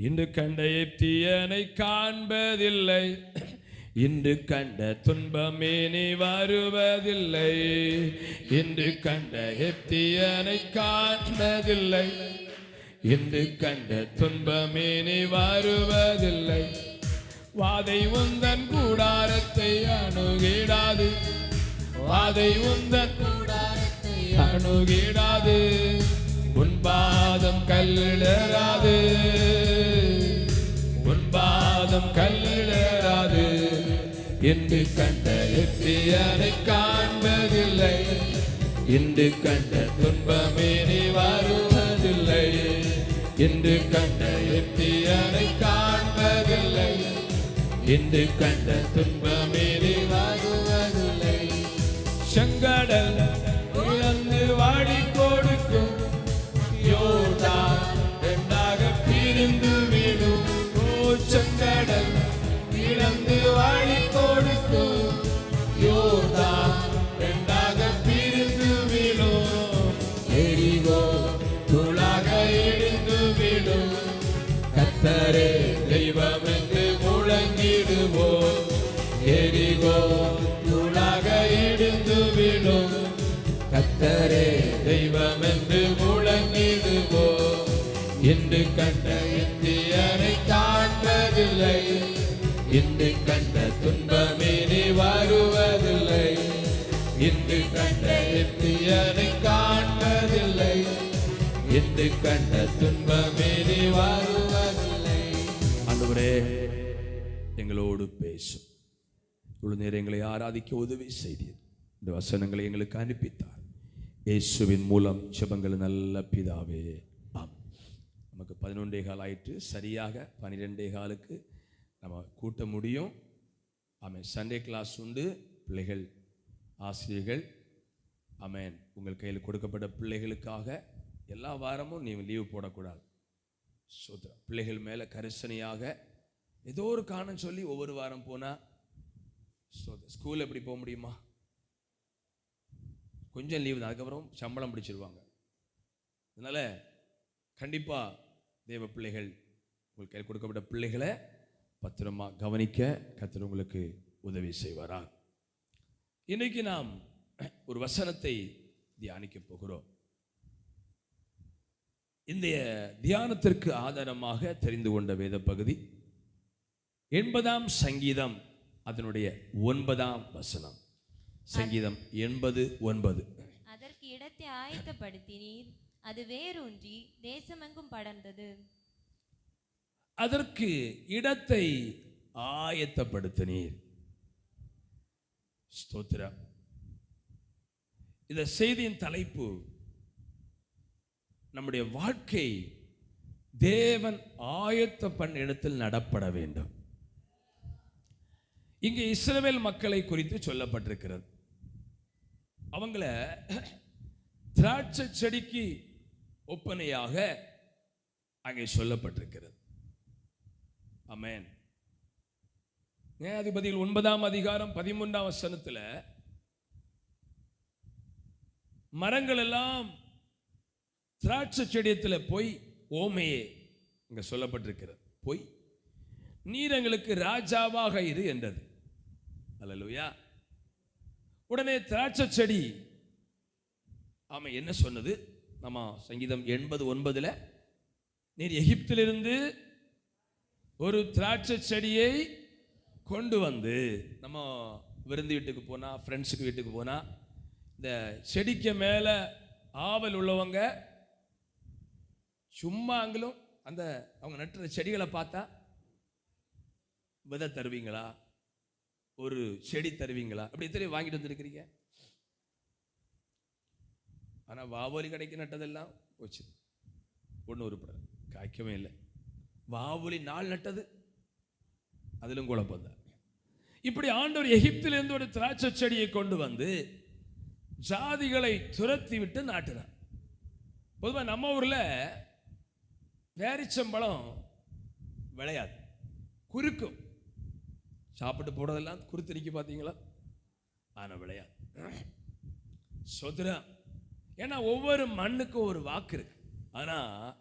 இன்று கண்ட எப்தியனை காண்பதில்லை, இன்று கண்ட துன்பமே நீ வருவதில்லை. இன்று கண்ட எப்தியனை காண்பதில்லை, இன்று கண்ட துன்பமே நீ வருவதில்லை. வாதை உந்தன் கூடாரத்தை அணுகிடாது, வாதை உந்தன் கூடாரத்தை அணுகிடாது. உன் பாதம் கல்லிடராது, உன் பாதம் கல்லிடராது. இன்று கண்ட எப்தியனை காண்பதில்லை, இன்று கண்ட துன்பமே நீ வருவதில்லை. இன்று கண்ட எப்தியனை காண்பதில்லை, இன்று கண்ட துன்பமே நீ வருவதில்லை. செங்கடல் இழந்து வாடி கொடுக்கும், யோர்தான் இரண்டாக பிரிந்து விடும். செங்கடல் இழந்து வாடி கொடுக்கும், யோர்தான் இரண்டாக பிரிந்து விடும். எரிகோ தூளாக இடிந்து விடும். கர்த்தரே தெய்வம் என்று முழங்கிடுவோம். எரிகோ தூளாக இடிந்து விடும். கர்த்தரே தெய்வம் என்று முழங்கிடுவோம். இன்று கண்ட எப்தியனை காண்பதில்லை, இன்று கண்ட துன்பமே நீ வருவதில்லை. இன்று கண்ட எப்தியனை காண்பதில்லை, இன்று கண்ட துன்பமே நீ வருவதில்லை. ஆண்டவரே எங்களோடு பேசும். இவ்வளவு நேரம் எங்களை ஆராதிக்க உதவி செய்தீர். இந்த வசனங்களை எங்களுக்கு அனுப்பித்தார். இயேசுவின் மூலம் ஜெபங்கள் நல்ல பிதாவே, ஆம். நமக்கு 11:15 ஆயிற்று. சரியாக 12:15 நம்ம கூட்ட முடியும். ஆமென். சண்டே கிளாஸ் உண்டு. பிள்ளைகள் ஆசிரியர்கள் ஆமென். உங்கள் கையில் கொடுக்கப்பட்ட பிள்ளைகளுக்காக எல்லா வாரமும் நீ லீவு போடக்கூடாது. சோத்ரா. பிள்ளைகள் மேலே கரிசனையாக ஏதோ ஒரு காரணம் சொல்லி ஒவ்வொரு வாரம் போனால் ஸ்கூல் எப்படி போக முடியுமா? கொஞ்சம் லீவு தான், அதுக்கப்புறம் சம்பளம் பிடிச்சிருவாங்க. அதனால் கண்டிப்பாக தேவ பிள்ளைகள் உங்கள் கையில் கொடுக்கப்பட்ட பிள்ளைகளை பத்திரமா கவனிக்க கர்த்தர் உங்களுக்கு உதவி செய்வாரா. இன்னைக்கு நாம் ஒரு வசனத்தை தியானிக்க போகிறோம். இந்த தியானத்திற்கு ஆதாரமாக தெரிந்து கொண்ட வேத பகுதி 80ஆம் சங்கீதம், அதனுடைய 9ஆம் வசனம். சங்கீதம் 80:9. அதற்கு இடத்தை ஆயத்தப்படுத்தினீர், அது வேரூன்றி தேசமெங்கும் படர்ந்தது. அதற்கு இடத்தை ஆயத்தப்படுத்தினீர். ஸ்தோத்திரம். இந்த செய்தியின் தலைப்பு, நம்முடைய வாழ்க்கை தேவன் ஆயத்த பண்ண இடத்தில் நடப்பட வேண்டும். இங்கே இஸ்ரவேல் மக்களை குறித்து சொல்லப்பட்டிருக்கிறது. அவங்கள திராட்சை செடிக்கு ஒப்பனையாக அங்கே சொல்லப்பட்டிருக்கிறது. ஆமென். நியாயாதிபதிகள் 9ஆம் அதிகாரம் 13ஆம் வசனத்துல மரங்கள் எல்லாம் திராட்சை செடியத்தில் போய் ஓமையே இங்க சொல்லப்பட்டிருக்கிறது. போய் நீர் எங்களுக்கு ராஜாவாக இரு என்றது. அல்லேலூயா. உடனே திராட்சை செடி ஆமா என்ன சொன்னது? நம்ம சங்கீதம் 80:9 நீர் எகிப்திலிருந்து ஒரு திராட்சை செடியை கொண்டு வந்து, நம்ம விருந்து வீட்டுக்கு போனா, ஃப்ரெண்ட்ஸுக்கு வீட்டுக்கு போனா, இந்த செடிக்கு மேல ஆவல் உள்ளவங்க சும்மா அங்களும் அந்த அவங்க நட்டுற செடிகளை பார்த்தா விதை தருவீங்களா, ஒரு செடி தருவீங்களா? அப்படி எத்தனை வாங்கிட்டு வந்துருக்கிறீங்க? ஆனா வாவோலி கடைக்கு நட்டதெல்லாம் போச்சு, ஒன்றும் உருப்பட காய்க்கவே இல்லை. வாவோலி நாள் நட்டது, அதிலும் குழப்பம் தான். இப்படி ஆண்டவர் எகிப்திலிருந்து ஒரு திராட்சை செடியை கொண்டு வந்து ஜாதிகளை துரத்தி விட்டு நாட்டுறார். பொதுவாக நம்ம ஊர்ல பேரிச்சம்பழம் விளையாது, குறுக்கும். சாப்பிட்டு போடுறதெல்லாம் குறுத்திரிக்கி பார்த்தீங்களா? ஆனால் விளையாது. சொதுரா. ஏன்னா ஒவ்வொரு மண்ணுக்கும் ஒரு வாக்கு இருக்கு. ஆனால்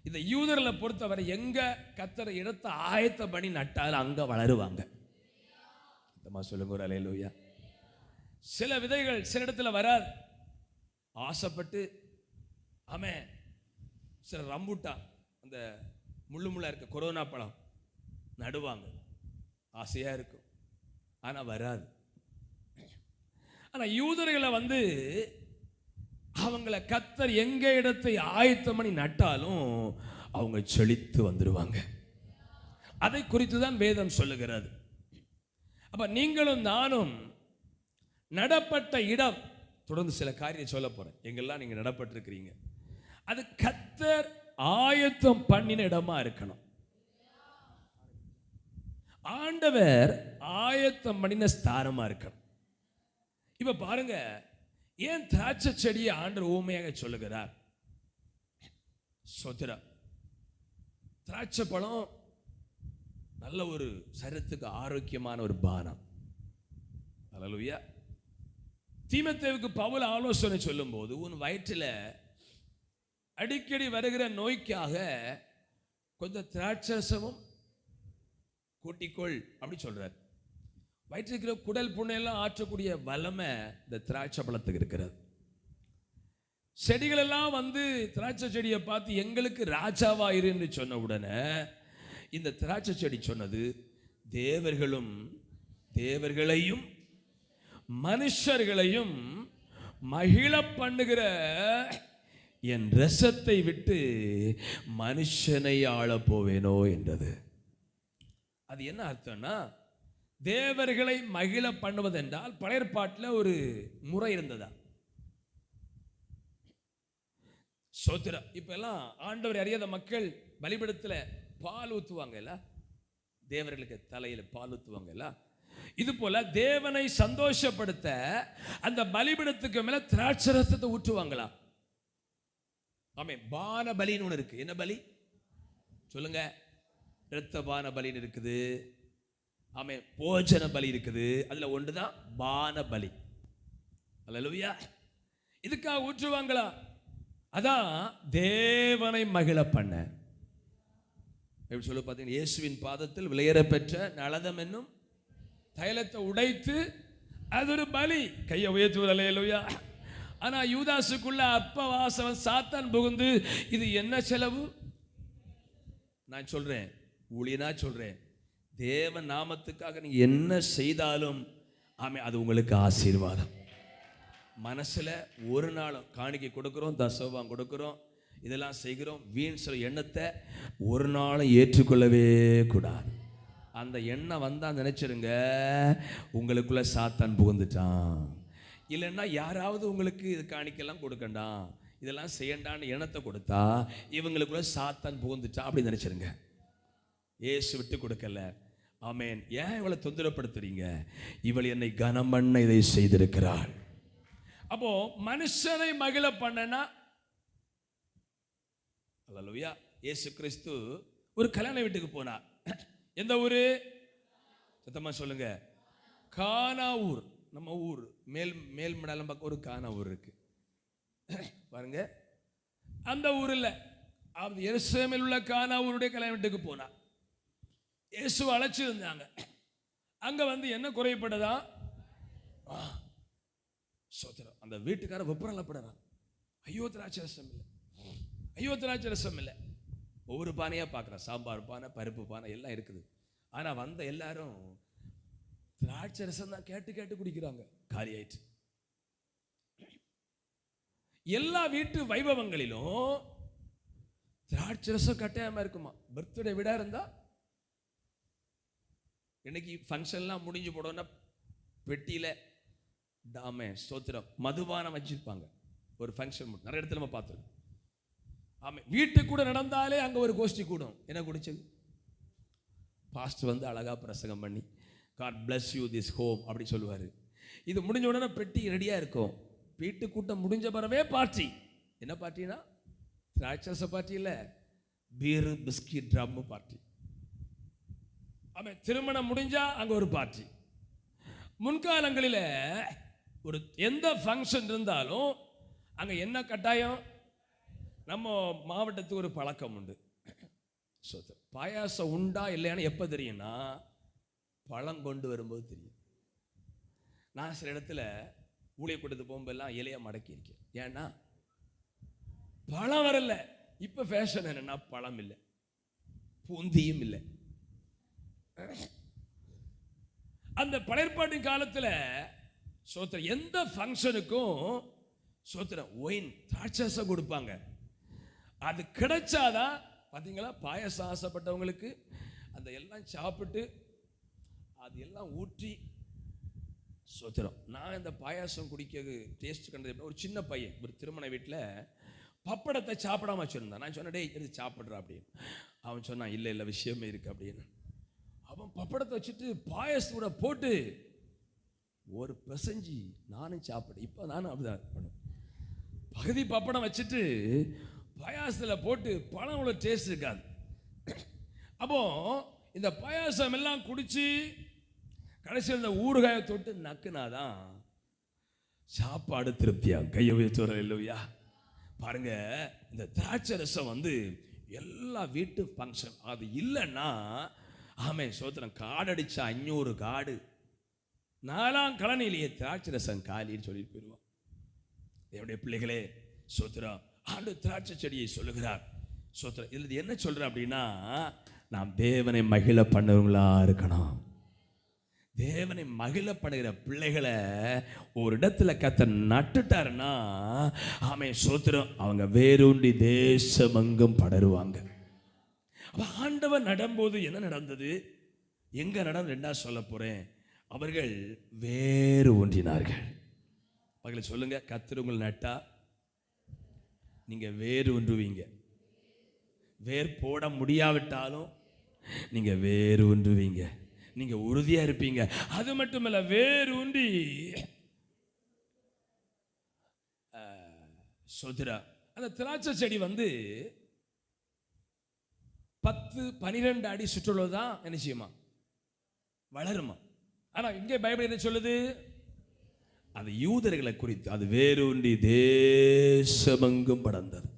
இந்த யூதர்களை பொறுத்தவரை எங்க கர்த்தர் இடத்தை ஆயத்த பண்ணி நட்டாலும் அங்க வளருவாங்க. சொல்லுங்க ஒரு அல்லேலூயா. சில விதைகள் சில இடத்துல வராது, ஆசைப்பட்டு ஆமென். சில ரம்பூட்டான் அந்த முள்ளா இருக்க கொரோனா பழம் நடுவாங்க, ஆசையா இருக்கும், ஆனா வராது. ஆனா யூதர்களை அவங்கள கர்த்தர் எங்க இடத்தை ஆயத்தம் பண்ணி நட்டாலும் அவங்க செழித்து வந்துடுவாங்க. அதை குறித்து தான் வேதம் சொல்லுகிறது. அப்ப நீங்களும் நானும் நடப்பட்ட இடம், தொடர்ந்து சில காரியம் சொல்ல போறேன், எங்கெல்லாம் நீங்க நடப்பட்டிருக்கிறீங்க, அது கர்த்தர் ஆயத்தம் பண்ணின இடமா இருக்கணும். ஆண்டவர் ஆயத்தம் பண்ணின ஸ்தானமா இருக்கணும். இப்ப பாருங்க, ஏன் திராட்சை செடியை ஆண்டவர் ஊமையாக சொல்லுகிறார்? சோத்திரா, திராட்சை பழம் நல்ல ஒரு சரீரத்துக்கு ஆரோக்கியமான ஒரு பானம். அல்லேலூயா. தீமோத்தேயுவுக்கு பவுல் ஆலோசனை சொல்லும் போது, உன் வயிற்றில் அடிக்கடி வருகிற நோய்க்காக கொஞ்சம் திராட்சரசமும் கூட்டிக்கொள் அப்படி சொல்றார். வயிற்றில் இருக்கிற குடல் புண்ணையெல்லாம் ஆற்றக்கூடிய வல்லமை இந்த திராட்சை பழத்துக்கு இருக்கிறது. செடிகள் எல்லாம் திராட்சை செடியை பார்த்து எங்களுக்கு ராஜாவா இருந்து சொன்ன உடனே இந்த திராட்சை செடி சொன்னது, தேவர்களையும் மனுஷர்களையும் மகிழ பண்ணுகிற என் ரசத்தை விட்டு மனுஷனை ஆள போவேனோ என்றது. அது என்ன அர்த்தம்னா, தேவர்களை மகிழ பண்ணுவது என்றால் பழைய ஏற்பாட்டில் ஒரு முறை இருந்ததா? சோத்திரம். இப்ப எல்லாம் ஆண்டவர் அறியாத மக்கள் பலிபீடத்துல பால் ஊத்துவாங்கல்ல, தேவர்களுக்கு தலையில பால் ஊத்துவாங்கல்ல, இது போல தேவனை சந்தோஷப்படுத்த அந்த பலிபீடத்துக்கு மேல திராட்சை ரசத்தை ஊற்றுவாங்களா? ஆமே. பான பலின்னு ஒன்று இருக்கு. என்ன பலி சொல்லுங்க? இரத்த பான பலின்னு இருக்குது. ஆமே. போஜன பலி இருக்குது. அதுல ஒன்றுதான் பான பலி. அல்லேலூயா. இதுக்காக ஊற்றுவாங்களா? அதான் தேவனை மகிழ பண்ண. எப்படி சொல்லு பார்த்தீங்கன்னா, இயேசுவின் பாதத்தில் விலையேற பெற்ற நலதம் என்னும் தைலத்தை உடைத்து அது ஒரு பலி. கையை உயர்த்துவது. அல்லேலூயா. ஆனா யூதாசுக்குள்ள அப்பவாசவன் சாத்தான் புகுந்து, இது என்ன செலவு? நான் சொல்றேன், ஊழியனா சொல்றேன், தேவ நாமத்துக்காக நீங்க என்ன செய்தாலும் ஆமே அது உங்களுக்கு ஆசீர்வாதம். மனசுல ஒரு நாளும் காணிக்கை கொடுக்கிறோம், தசோபாகம் கொடுக்கிறோம், இதெல்லாம் செய்கிறோம், வீண் சொல்ல எண்ணத்தை ஒரு நாளும் ஏற்றுக்கொள்ளவே கூடாது. அந்த எண்ணம் வந்தா நினைச்சிருங்க, உங்களுக்குள்ள சாத்தான் புகுந்துட்டான். இல்லைன்னா யாராவது உங்களுக்கு இது காணிக்கெல்லாம் கொடுக்கண்டாம், இதெல்லாம் செய்யண்டான்னு எண்ணத்தை கொடுத்தா இவங்களுக்குள்ள சாத்தான் புகுந்துட்டான் அப்படி நினைச்சிருங்க. ஏசு விட்டு கொடுக்கல. ஆமேன். ஏன் இவளை தொந்தரப்படுத்துறீங்க? இவள் என்னை கனம் பண்ண இதை செய்திருக்கிறாள். அப்போ மனுஷனை மகிழ பண்ணனா, அல்லேலூயா. இயேசு கிறிஸ்து ஒரு கல்யாண வீட்டுக்கு போனார். எந்த ஊரு? சத்தமா சொல்லுங்க. கானா ஊர். நம்ம ஊர் மேல்மண்டலம் பக்கம் ஒரு கானா ஊர் இருக்கு பாருங்க. அந்த ஊர்ல எருசலேமில் உள்ள கானா ஊருடைய கல்யாண வீட்டுக்கு போனார். இயேசு அழைச்சிருந்தாங்க. அங்க என்ன குறைபடுதா? சோத்திரம். அந்த வீட்டுக்கார வெப்பரலப்படுறான். ஐயோ திராட்சை ரசம் இல்லை, ஐயோ திராட்சை ரசம் இல்லை. ஒவ்வொரு பானையா பார்க்குறான். சாம்பார் பானை, பருப்பு பானை எல்லாம் இருக்குது. ஆனா வந்த எல்லாரும் திராட்சை ரசம் தான் கேட்டு கேட்டு குடிக்கிறாங்க. காலி ஆயிட்டு. எல்லா வீட்டு வைபவங்களிலும் திராட்சை ரசம் கட்டாயமா இருக்குமா? பர்த்டே விட இருந்தா இன்னைக்கு ஃபங்க்ஷன்லாம் முடிஞ்சு போடணும்னா பெட்டியில டாமே ஸ்தோத்திரம் மதுபானம் வச்சிருப்பாங்க. ஒரு ஃபங்க்ஷன் நிறைய இடத்துல நம்ம பார்த்தோம். ஆமே. வீட்டு கூட நடந்தாலே அங்க ஒரு கோஷ்டி கூடும். என்ன குடிச்சது? பாஸ்டர் அழகா பிரசங்கம் பண்ணி God bless you this home அப்படி சொல்லுவாரு. இது முடிஞ்ச உடனே பெட்டி ரெடியா இருக்கும். வீட்டு கூட்டம் முடிஞ்ச பிறவே பார்ட்டி. என்ன பார்ட்டினா? திராட்சை பார்ட்டி இல்ல, பீர் பிஸ்கட் ட்ரம் பார்ட்டி. ஆமே. திருமணம் முடிஞ்சா அங்க ஒரு பார்ட்டி. முன்காலங்களில் ஒரு எந்த ஃபங்க்ஷன் இருந்தாலும் அங்க என்ன கட்டாயம்? நம்ம மாவட்டத்துக்கு ஒரு பழக்கம் உண்டு. பாயாசம் உண்டா இல்லையான்னு எப்போ தெரியும்னா பழம் கொண்டு வரும்போது தெரியும். நான் சில இடத்துல ஊழிய கூட்டத்து போகும்போதெல்லாம் இலைய மடக்கி இருக்கேன். ஏன்னா பழம் வரல. இப்போ ஃபேஷன் என்னன்னா பழம் இல்லை, பூந்தியும் இல்லை. அந்த பழையற்பாட்டின் காலத்தில் சோத்திரம் எந்த ஃபங்க்ஷனுக்கும் சோத்திரம் ஒயின் திராட்சரசம் கொடுப்பாங்க. அது கிடைச்சாதான் பார்த்தீங்களா, பாயசம் ஆசைப்பட்டவங்களுக்கு அந்த எல்லாம் சாப்பிட்டு அது எல்லாம் ஊற்றி சோத்திரம். நான் இந்த பாயாசம் குடிக்கிறது டேஸ்ட் கண்டது. ஒரு சின்ன பையன் ஒரு திருமண வீட்டில் பப்படத்தை சாப்பிடாம வச்சுருந்தான். நான் சொன்னேன், டேய் எடுத்து சாப்பிட்றா அப்படின்னு. அவன் சொன்னான், இல்லை இல்லை விஷயமே இருக்கு அப்படின்னு. அவன் பப்படத்தை வச்சுட்டு பாயசத்தோட போட்டு ஒரு பிசைஞ்சி நானும் சாப்பிட்டேன். இப்போ நானும் அப்படிதான் பண்ணுவேன். பகுதி பப்படம் வச்சுட்டு பாயாசத்தில் போட்டு பழம் உள்ள டேஸ்ட் இருக்காது. அப்போ இந்த பாயாசம் எல்லாம் குடிச்சு கடைசியில் இந்த ஊறுகாயை தொட்டு நக்குனாதான் சாப்பாடு திருப்தியா. கையை உயர்த்துற இல்லையா பாருங்க. இந்த திராட்சை ரசம் வந்து எல்லா வீட்டு ஃபங்க்ஷன். அது இல்லைன்னா ஆமே சோத்திரம் காடடிச்சா 500 காடு 4ஆம் கலனிலேயே திராட்சை ரசம் காலின்னு சொல்லிட்டு போயிடுவான். என்னுடைய பிள்ளைகளே சோத்திரம், ஆண்டு திராட்சை செடியை சொல்லுகிறார். சோத்திரம் இதுல என்ன சொல்ற அப்படின்னா, நாம் தேவனை மகிழ பண்ணவங்களா இருக்கணும். தேவனை மகிழ பண்ணுகிற பிள்ளைகளை ஒரு இடத்துல கர்த்தர் நட்டுட்டாருன்னா ஆமே சோத்திரம், அவங்க வேரூன்றி தேசமெங்கும் படருவாங்க. அப்ப ஆண்டவர் நடும்போது என்ன நடந்தது, எங்க நடந்து ரெண்டா சொல்ல போறேன். அவர்கள் வேறு ஒன்றினார்கள். அவர்களை சொல்லுங்க, கர்த்தர் உங்களை நட்டா நீங்க வேறு ஒன்றுவீங்க. வேர் போட முடியாவிட்டாலும் நீங்க வேறு ஒன்றுவீங்க. நீங்க உறுதியா இருப்பீங்க. அது மட்டுமல்ல, வேறு ஒன்றி சோதரா அந்த திராட்சை செடி வந்து 10-12 அடி சுற்றுலதான் என்ன செய்யுமா, வளருமா. ஆனா இங்கே பைபிள் என்ன சொல்லுது, அது யூதர்களை குறித்து. அது வேரூன்றி தேசமெங்கும் படர்ந்தது.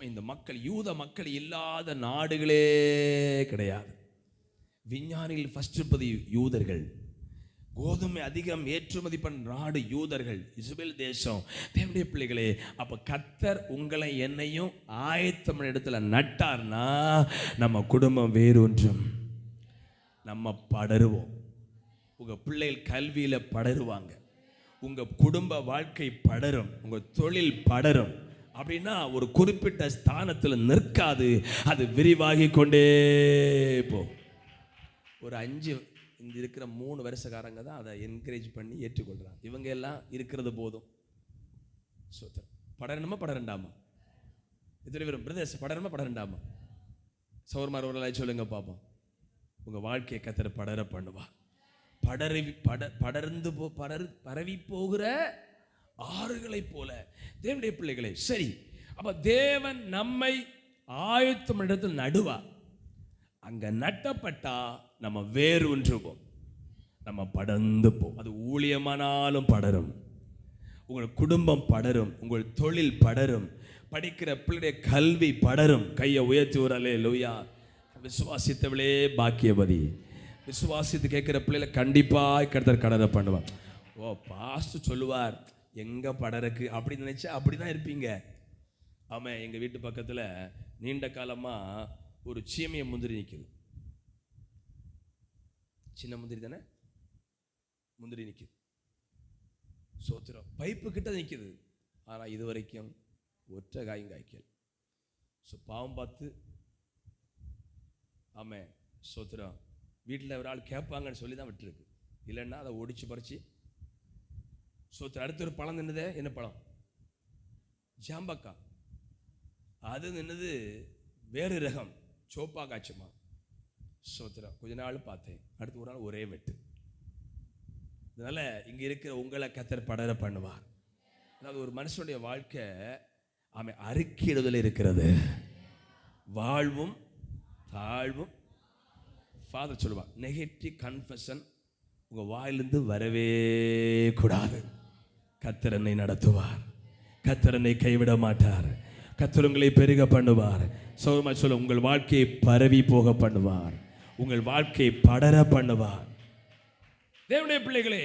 இந்த மக்கள் யூத மக்கள் இல்லாத நாடுகளே கிடையாது. விஞ்ஞானிகள் ஃபர்ஸ்ட் இருப்பது யூதர்கள். கோதுமை அதிகம் ஏற்றுமதி பண்ண நாடு யூதர்கள், இஸ்ரவேல் தேசம். தேவனுடைய பிள்ளைகளே, அப்ப கர்த்தர் உங்களை என்னையும் ஆயத்தம் இடத்துல நட்டார்னா நம்ம குடும்பம் வேறொன்றும், நம்ம படருவோம். உங்க பிள்ளைகள் கல்வியில படருவாங்க, உங்க குடும்ப வாழ்க்கை படரும், உங்க தொழில் படரும். அப்படின்னா ஒரு குறிப்பிட்ட ஸ்தானத்தில் நிற்காது, அது விரிவாகி கொண்டே போகும். ஒரு 5 இந்த இருக்கிற 3 வருஷக்காரங்க தான் அதை என்கரேஜ் பண்ணி ஏற்றுக்கொள்றாங்க. இவங்க எல்லாம் இருக்கிறது போதும். படரணுமா படரண்டாமா? எத்தனை பேரும் பிரதர்ஸ் படரணுமா படரண்டாமா? சௌர்மார் ஒரு சொல்லுங்க பாப்போம். உங்க வாழ்க்கையை கர்த்தர் படர பண்ணுவா. படர்ந்து பரவி போகிற ஆறுகளை போல தேவனுடைய பிள்ளைகளை. சரி, அப்ப தேவன் நம்மை ஆயத்தம் இடத்தில் நடுவா. அங்க நட்டப்பட்டா நம்ம வேறு ஒன்றுவோம், நம்ம படர்ந்து போ. அது ஊழியமானாலும் படரும், உங்கள் குடும்பம் படரும், உங்கள் தொழில் படரும், படிக்கிற பிள்ளைடைய கல்வி படரும். கையை உயர்த்தி வரலே லூயா. விசுவாசித்தவளே பாக்கியவதி. விசுவாசித்து கேட்கிற பிள்ளைகளை கண்டிப்பா கர்த்தர் கடற பண்ணுவார். ஓ பாஸ்டர் சொல்லுவார் எங்க படருக்கு அப்படின்னு நினைச்சா அப்படிதான் இருப்பீங்க. ஆமா, எங்க வீட்டு பக்கத்துல நீண்ட காலமா ஒரு சீமைய முந்திரி நிற்குது. சின்ன முந்திரி தானே, முந்திரி நிற்குது. சோத்திரம் பைப்பு கிட்ட நிற்குது. ஆனா இது வரைக்கும் ஒற்றை காயும் காய்க்கல். பாவம் பார்த்து ஆமே சோத்திரம் வீட்டில் ஒரு ஆள் கேட்பாங்கன்னு சொல்லி தான் விட்டுருக்கு. இல்லைன்னா அதை ஒடிச்சு பறிச்சு சோத்திரம். அடுத்த ஒரு பழம் நின்றுதே, என்ன பழம்? ஜாம்பக்கா. அது நின்னது வேறு ரகம், சோப்பா காய்ச்சுமா. சோத்திரம் கொஞ்ச நாள் பார்த்தேன், அடுத்த ஒரு நாள் ஒரே வெட்டு. அதனால இங்க இருக்கிற உங்களை கர்த்தர் படர பண்ணுவார். அதாவது ஒரு மனுஷனுடைய வாழ்க்கை அவன் அறிக்கையிடுதல் இருக்கிறது. வாழ்வும் தாழ்வும். ஃபாதர் சொல்லுவார், நெகட்டிவ் கன்ஃபெஷன் உங்க வாயிலிருந்து வரவே கூடாது. கர்த்தர் என்னை நடத்துவார், கர்த்தர் என்னை கைவிட மாட்டார். கர்த்தர் உங்களை பெருக பண்ணுவார். சௌரமா சொல்ல, உங்கள் வாழ்க்கையை பரவி போக பண்ணுவார், உங்கள் வாழ்க்கையை படர பண்ணுவார். தேவனுடைய பிள்ளைகளே,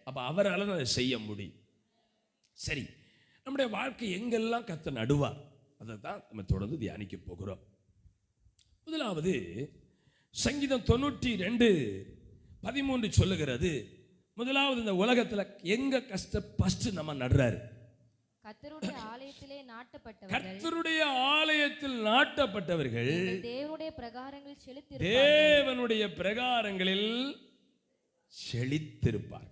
அப்ப அவரால் அதை செய்ய முடியும். சரி, நம்முடைய வாழ்க்கை எங்கெல்லாம் கர்த்தர் நடுவார், அதை தான் நம்ம தொடர்ந்து தியானிக்க போகிறோம். முதலாவது சங்கீதம் 92:13 சொல்லுகிறது, முதலாவது இந்த உலகத்துல எங்க ஃபர்ஸ்ட் நம்ம நடுறாரு? கர்த்தருடைய ஆலயத்திலே நாட்டப்பட்டவர்கள், கர்த்தருடைய ஆலயத்தில் நாட்டப்பட்டவர்கள் தேவனுடைய பிரகாரங்களில் செழித்திருப்பார்கள், தேவனுடைய பிரகாரங்களில் செழித்திருப்பார்.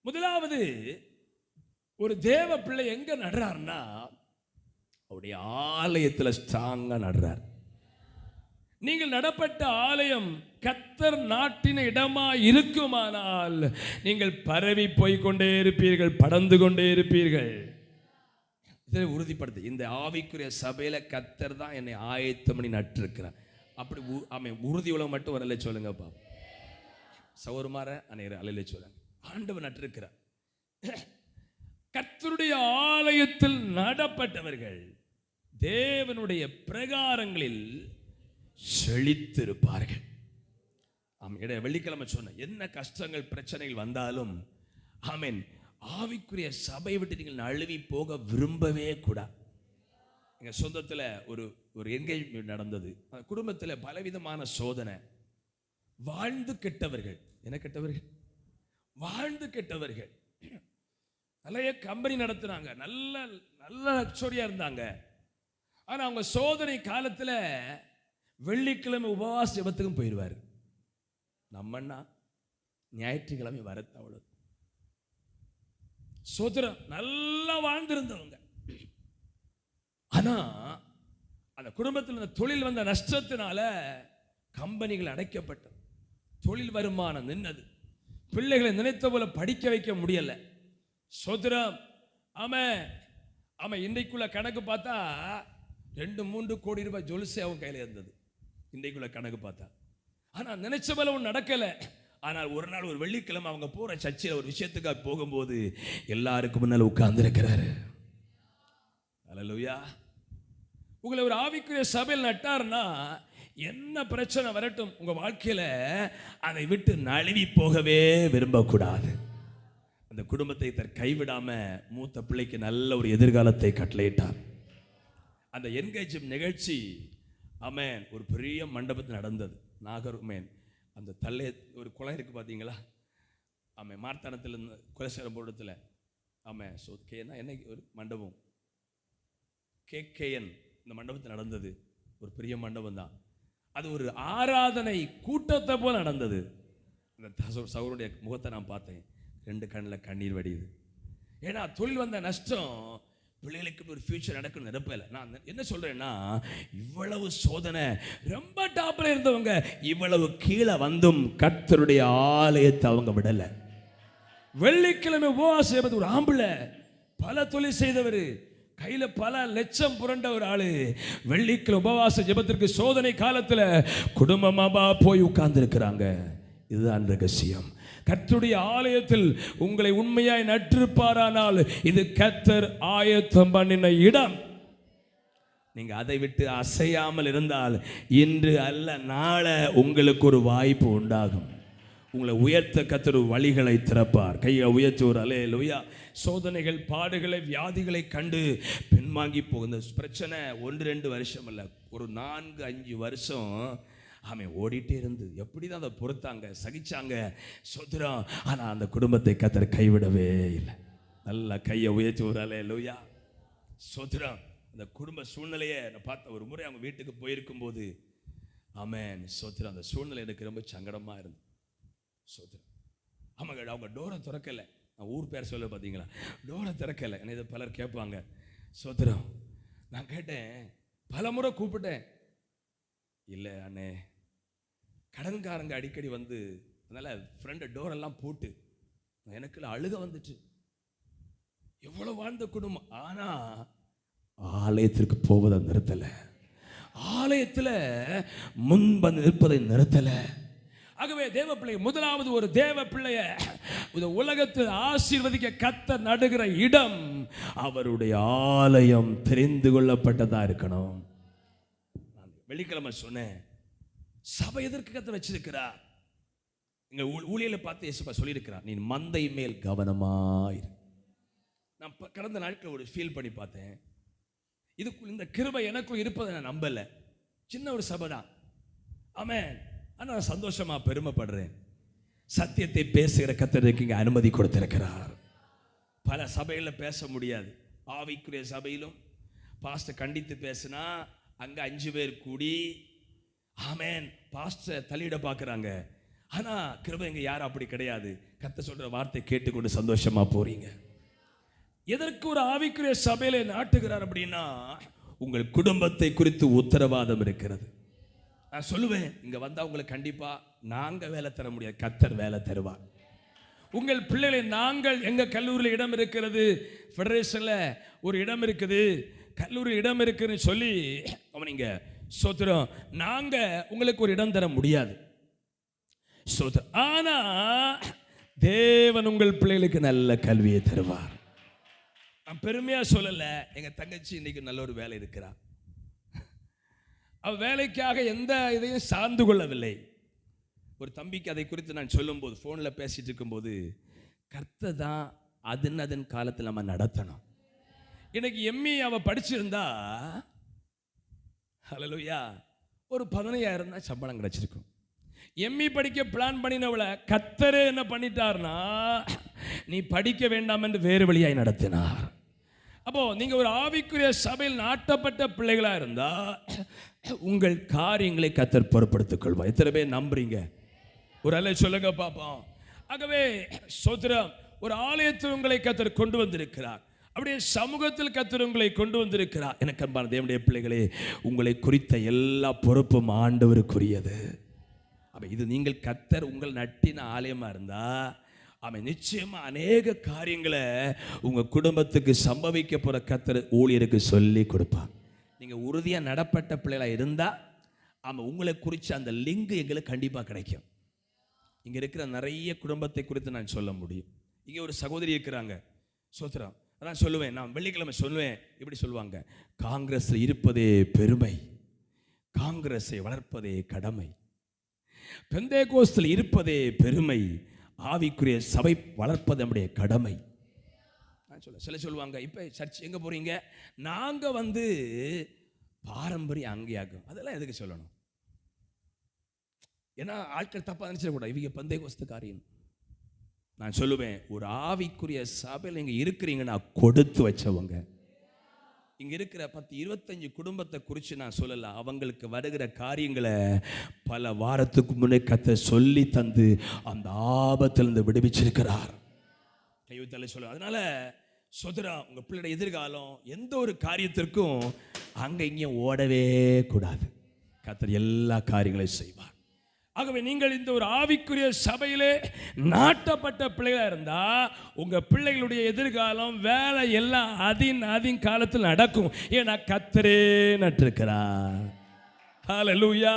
முதலாவது ஒரு தேவ பிள்ளை எங்க நடுறாருன்னா அவருடைய ஆலயத்துல ஸ்ட்ராங்கா நடுறார். நீங்கள் நடப்பட்ட ஆலயம் கர்த்தர் நாட்டின இடமா இருக்குமானால் நீங்கள் பரவி போய்கொண்டே இருப்பீர்கள், படர்ந்து கொண்டே இருப்பீர்கள். இதை உறுதிப்படுத்து, இந்த ஆவிக்குரிய சபையில கர்த்தர் தான் என்னை ஆயத்தம் பண்ணி நட்டிருக்கிறார். அப்படி உறுதி உலகம் மட்டும் வரல சொல்லுங்கப்பா. சௌரமார அனைவரும் அலையில சொல்லுங்க, ஆண்டவர் நட்டிருக்கிறார். கர்த்தருடைய ஆலயத்தில் நடப்பட்டவர்கள் தேவனுடைய பிரகாரங்களில் செழித்திருப்பார்கள். வெள்ளிக்கிழமை சொன்ன, என்ன கஷ்டங்கள் பிரச்சனைகள் வந்தாலும் ஆமென், ஆவிக்குரிய சபை விட்டு நீங்கள் நழுவி போக விரும்பவே கூடாது. எங்க சொந்தத்தில் ஒரு என்கேஜ்மெண்ட் நடந்தது. அந்த குடும்பத்தில் பலவிதமான சோதனை. வாழ்ந்து கெட்டவர்கள், என்ன கெட்டவர்கள்? வாழ்ந்து கெட்டவர்கள். நிறைய கம்பெனி நடத்துனாங்க, நல்ல நல்ல லக்ஸரியா இருந்தாங்க. ஆனா அவங்க சோதனை காலத்துல வெள்ளிக்கிழமை உபவாச ஜெபத்துக்கும் போயிடுவார். நம்மன்னா ஞாயிற்றுக்கிழமை வரத்த அவ்வளவு. சோதரம் நல்லா வாழ்ந்திருந்தவங்க. ஆனா அந்த குடும்பத்தில் தொழில் வந்த நஷ்டத்தினால கம்பெனிகள் அடைக்கப்பட்டது, தொழில் வருமானம் நின்னது, பிள்ளைகளை நினைத்த போல படிக்க வைக்க முடியல. சோதரம் ஆமா இன்றைக்குள்ள கணக்கு பார்த்தா 2-3 கோடி ரூபாய் ஜொலுசே அவங்க கையில இருந்தது இன்றைக்குள்ள கணக்கு பார்த்தா. ஆனா நினைச்ச போல ஒன்று நடக்கல. ஆனால் ஒரு நாள் ஒரு வெள்ளிக்கிழமை அவங்க போற சர்ச்சையில் ஒரு விஷயத்துக்காக போகும்போது எல்லாருக்கும் முன்னால் உட்கார்ந்து இருக்கிறாரு. அல்லேலூயா. உங்களை ஒரு ஆவிக்குரிய சபையில் நட்டார்னா என்ன பிரச்சனை வரட்டும், உங்க வாழ்க்கையில அதை விட்டு நழுவி போகவே விரும்பக்கூடாது. அந்த குடும்பத்தை கைவிடாம மூத்த பிள்ளைக்கு நல்ல ஒரு எதிர்காலத்தை கட்டளையிட்டார். அந்த என்கேஜ்மெண்ட் நிகழ்ச்சி ஆமென் ஒரு பெரிய மண்டபத்தில் நடந்தது. நாகர்மேன் அந்த தள்ளே ஒரு குளம் இருக்கு பார்த்தீங்களா, ஆமாம் மார்த்தானத்தில் குலசேரம் போடத்தில். ஆமாம் கேனா என்ன ஒரு மண்டபம் கேஎன் இந்த மண்டபத்தில் நடந்தது. ஒரு பெரிய மண்டபம் தான் அது. ஒரு ஆராதனை கூட்டத்தை போல நடந்தது. அந்த சகோதரனுடைய முகத்தை நான் பார்த்தேன், 2 கண்ணில் கண்ணீர் வடியுது. ஏன்னா தொழில் வந்த நஷ்டம், பிள்ளைகளுக்கு ஒரு ஃபியூச்சர் நடக்கணும் நிரப்பல. நான் என்ன சொல்றேன்னா, இவ்வளவு சோதனை, ரொம்ப டாப்ல இருந்தவங்க இவ்வளவு கீழே வந்தும் கர்த்தருடைய ஆலயத்தை அவங்க விடல. வெள்ளிக்கிழமை உபவாசம் ஒரு ஆம்பளை, பல தொழில் செய்தவர், கையில பல லட்சம் புரண்ட ஒரு ஆளு, வெள்ளிக்கிழமை உபவாச ஜெபத்திற்கு சோதனை காலத்துல குடும்பமா போய் உட்கார்ந்து இருக்கிறாங்க. இதுதான் ரகசியம். கர்த்தருடைய ஆலயத்தில் உங்களை உண்மையாய் நட்டிருப்பாரானால் இது கர்த்தர் ஆயத்தம் பண்ணின இடம். நீங்க அதை விட்டு அசையாமல் இருந்தால் இன்று அல்ல நாளை உங்களுக்கு ஒரு வாய்ப்பு உண்டாகும். உங்களை உயர்த்த கர்த்தர் வழிகளை திறப்பார். கையை உயர்த்துவோர் அல்லேலூயா. சோதனைகள், பாடுகளை, வியாதிகளை கண்டு பின்வாங்கி போகுது பிரச்சனை 1-2 வருஷம் அல்ல, ஒரு 4-5 வருஷம் ஓடிட்டே இருந்து எப்படி தான் அதை பொறுத்தாங்க, சகிச்சாங்க, சோதரம். ஆனால் அந்த குடும்பத்தை கர்த்தர் கைவிடவே இல்லை. நல்லா கையை உயர்த்தி ஒரு அல்லேலூயா சோதரம். அந்த குடும்ப சூழ்நிலையை நான் பார்த்த ஒரு முறை அவங்க வீட்டுக்கு போயிருக்கும் போது ஆமென் சோதரம், அந்த சூழ்நிலை எனக்கு ரொம்ப சங்கடமாக இருந்தது. சோதரம் ஆமாங்க, அவங்க டோரை திறக்கலை. நான் ஊர் பேர் சொல்ல பார்த்தீங்களா, டோரை திறக்கலை. என்னை இதை பலர் கேட்பாங்க. சோதரம் நான் கேட்டேன், பல முறை கூப்பிட்டேன், இல்லை அண்ணே கடன்காரங்க அடிக்கடி வந்து, அதனால் ஃப்ரெண்டு டோரெல்லாம் போட்டு எனக்குள்ள அழுக வந்துட்டு. எவ்வளோ வாழ்ந்த குடும்பம், ஆனால் ஆலயத்திற்கு போவதை நிறுத்தலை, ஆலயத்தில் முன்பு நிற்பதை நிறுத்தலை. ஆகவே தேவ பிள்ளை, முதலாவது ஒரு தேவ பிள்ளைய இந்த உலகத்தில் ஆசீர்வதிக்க கர்த்தர் நடுகிற இடம் அவருடைய ஆலயம் தெரிந்து கொள்ளப்பட்டதா இருக்கணும். வெள்ளிக்கிழமை சொன்னேன், சபை எதற்கு கர்த்தர் வச்சிருக்கிறார்? எங்க ஊழியர்களை பார்த்து இயேசுப்பா சொல்லியிருக்கிறார், நீ மந்தை மேல் கவனமாயிரு. நான் கடந்த நாட்கள் ஒரு ஃபீல் பண்ணி பார்த்தேன், இதுக்குள் இந்த கிருபை எனக்குள் இருப்பதை நான் நம்பல. சின்ன ஒரு சபை தான், ஆமென். ஆனால் நான் சந்தோஷமா பெருமைப்படுறேன். சத்தியத்தை பேசுகிற கர்த்தருக்கு இங்கே அனுமதி கொடுத்திருக்கிறார். பல சபைகளில் பேச முடியாது. ஆவிக்குரிய சபையிலும் பாஸ்டர் கண்டித்து பேசினா அங்க 5 பேர் கூடி ஆமென் பாஸ்டர் தள்ளிட பார்க்குறாங்க. ஆனா கிருபை இங்க யாரும் அப்படி கிடையாது. கர்த்தர் சொல்ற வார்த்தை கேட்டுக்கொண்டு சந்தோஷமா போறீங்க. எதற்கு ஒரு ஆவிக்குரிய சபையில நாட்டுகிறார் அப்படின்னா, உங்கள் குடும்பத்தை குறித்து உத்தரவாதம் இருக்கிறது. நான் சொல்லுவேன், இங்க வந்தா உங்களுக்கு கண்டிப்பா நாங்க வேலை தர முடியாது, கர்த்தர் வேலை தருவார். உங்கள் பிள்ளைகளை நாங்கள் எங்க கல்லூரியில் இடம் இருக்கிறது, ஃபெடரேஷன்ல ஒரு இடம் இருக்குது, கல்லூரி இடம் இருக்குன்னு சொல்லி அவனிங்க சோத்திரம், நாங்க உங்களுக்கு ஒரு இடம் தர முடியாது சோத்திரம். ஆனா தேவன் உங்கள் பிள்ளைகளுக்கு நல்ல கல்வியை தருவார். நான் பெருமையா சொல்லல, எங்க தங்கச்சி இன்னைக்கு நல்ல ஒரு வேலை இருக்கிறா. அவ வேலைக்காக எந்த இதையும் சார்ந்து கொள்ளவில்லை. ஒரு தம்பிக்கு அதை குறித்து நான் சொல்லும்போது, ஃபோனில் பேசிட்டு இருக்கும்போது, கர்த்தர் தான் அதன் காலத்தில் நம்ம நடத்தணும். இன்னைக்கு எம்மி அவ படிச்சிருந்தா ஹல்லேலூயா ஒரு 15,000 தான் சம்பளம் கிடைச்சிருக்கும். எம்மி படிக்க பிளான் பண்ணினவளை கர்த்தர் என்ன பண்ணிட்டார்னா, நீ படிக்க வேண்டாம் என்று வேறு வழியாய் நடத்தினார். அப்போ நீங்க ஒரு ஆவிக்குரிய சபையில் நாட்டப்பட்ட பிள்ளைகளா இருந்தா உங்கள் காரியங்களை கர்த்தர் பொறுப்படுத்திக் கொள்வார். எத்தனை பேர் நம்புறீங்க? ஒரு அல்ல சொல்லுங்க பாப்போம். ஆகவே சோத்திரம், ஒரு ஆலயத்தில் உங்களை கர்த்தர் கொண்டு வந்திருக்கிறார். அப்படியே சமூகத்தில் கர்த்தர் உங்களை கொண்டு வந்திருக்கிறார். எனக்கு அன்பான தேவனுடைய பிள்ளைகளே, உங்களை குறித்த எல்லா பொறுப்பும் ஆண்டவருக்குரியது. அப்ப இது நீங்கள் கர்த்தர் உங்கள் நட்டின ஆலயமா இருந்தா அவன் நிச்சயமா அநேக காரியங்களை உங்க குடும்பத்துக்கு சம்பவிக்க போற கர்த்தர் ஊழியருக்கு சொல்லி கொடுப்பான். நீங்க உறுதியா நடப்பட்ட பிள்ளைகளா இருந்தா அவன் உங்களை குறித்து அந்த லிங்க் எங்களுக்கு கண்டிப்பா கிடைக்கும். இங்க இருக்கிற நிறைய குடும்பத்தை குறித்து நான் சொல்ல முடியும். இங்க ஒரு சகோதரி இருக்கிறாங்க சோத்ரம், அதான் சொல்லுவேன், நான் வெள்ளிக்கிழமை சொல்லுவேன், இப்படி சொல்லுவாங்க, காங்கிரஸ்ல இருப்பதே பெருமை, காங்கிரஸை வளர்ப்பதே கடமை. பெந்தேகோஸ்தில் இருப்பதே பெருமை, ஆவிக்குரிய சபை வளர்ப்பது நம்முடைய கடமை. சில சொல்லுவாங்க, இப்ப சர்ச் எங்க போறீங்க, நாங்க பாரம்பரியம் அங்கேயாகும். அதெல்லாம் எதுக்கு சொல்லணும்? ஏன்னா ஆட்கள் தப்பா நினைச்சிடக்கூடாது, இவங்க பெந்தேகோஸ்துக்காரியம். நான் சொல்லுவேன், ஒரு ஆவிக்குரிய சபையில் இங்க இருக்கிறீங்கன்னா கொடுத்து வச்சவங்க. இங்க இருக்கிற 10-25 குடும்பத்தை குறித்து நான் சொல்லல, அவங்களுக்கு வருகிற காரியங்களை பல வாரத்துக்கு முன்னே கர்த்தர் சொல்லி தந்து அந்த ஆபத்திலிருந்து விடுவிச்சிருக்கிறார். கைவித்தலை சொல்ல. அதனால சொதரா உங்க பிள்ளையோட எதிர்காலம் எந்த ஒரு காரியத்திற்கும் அங்க இங்கேயும் ஓடவே கூடாது. கர்த்தர் எல்லா காரியங்களையும் செய்வார். ஆகவே நீங்கள் இந்த ஒரு ஆவிக்குரிய சபையிலே நாட்டப்பட்ட பிள்ளைகளா இருந்தா உங்க பிள்ளைகளுடைய எதிர்காலம் வேலை எல்லாம் அதின் காலத்தில் நடக்கும். ஏன்னா கர்த்தரே நட்டிருக்கிறார். ஹல்லேலூயா.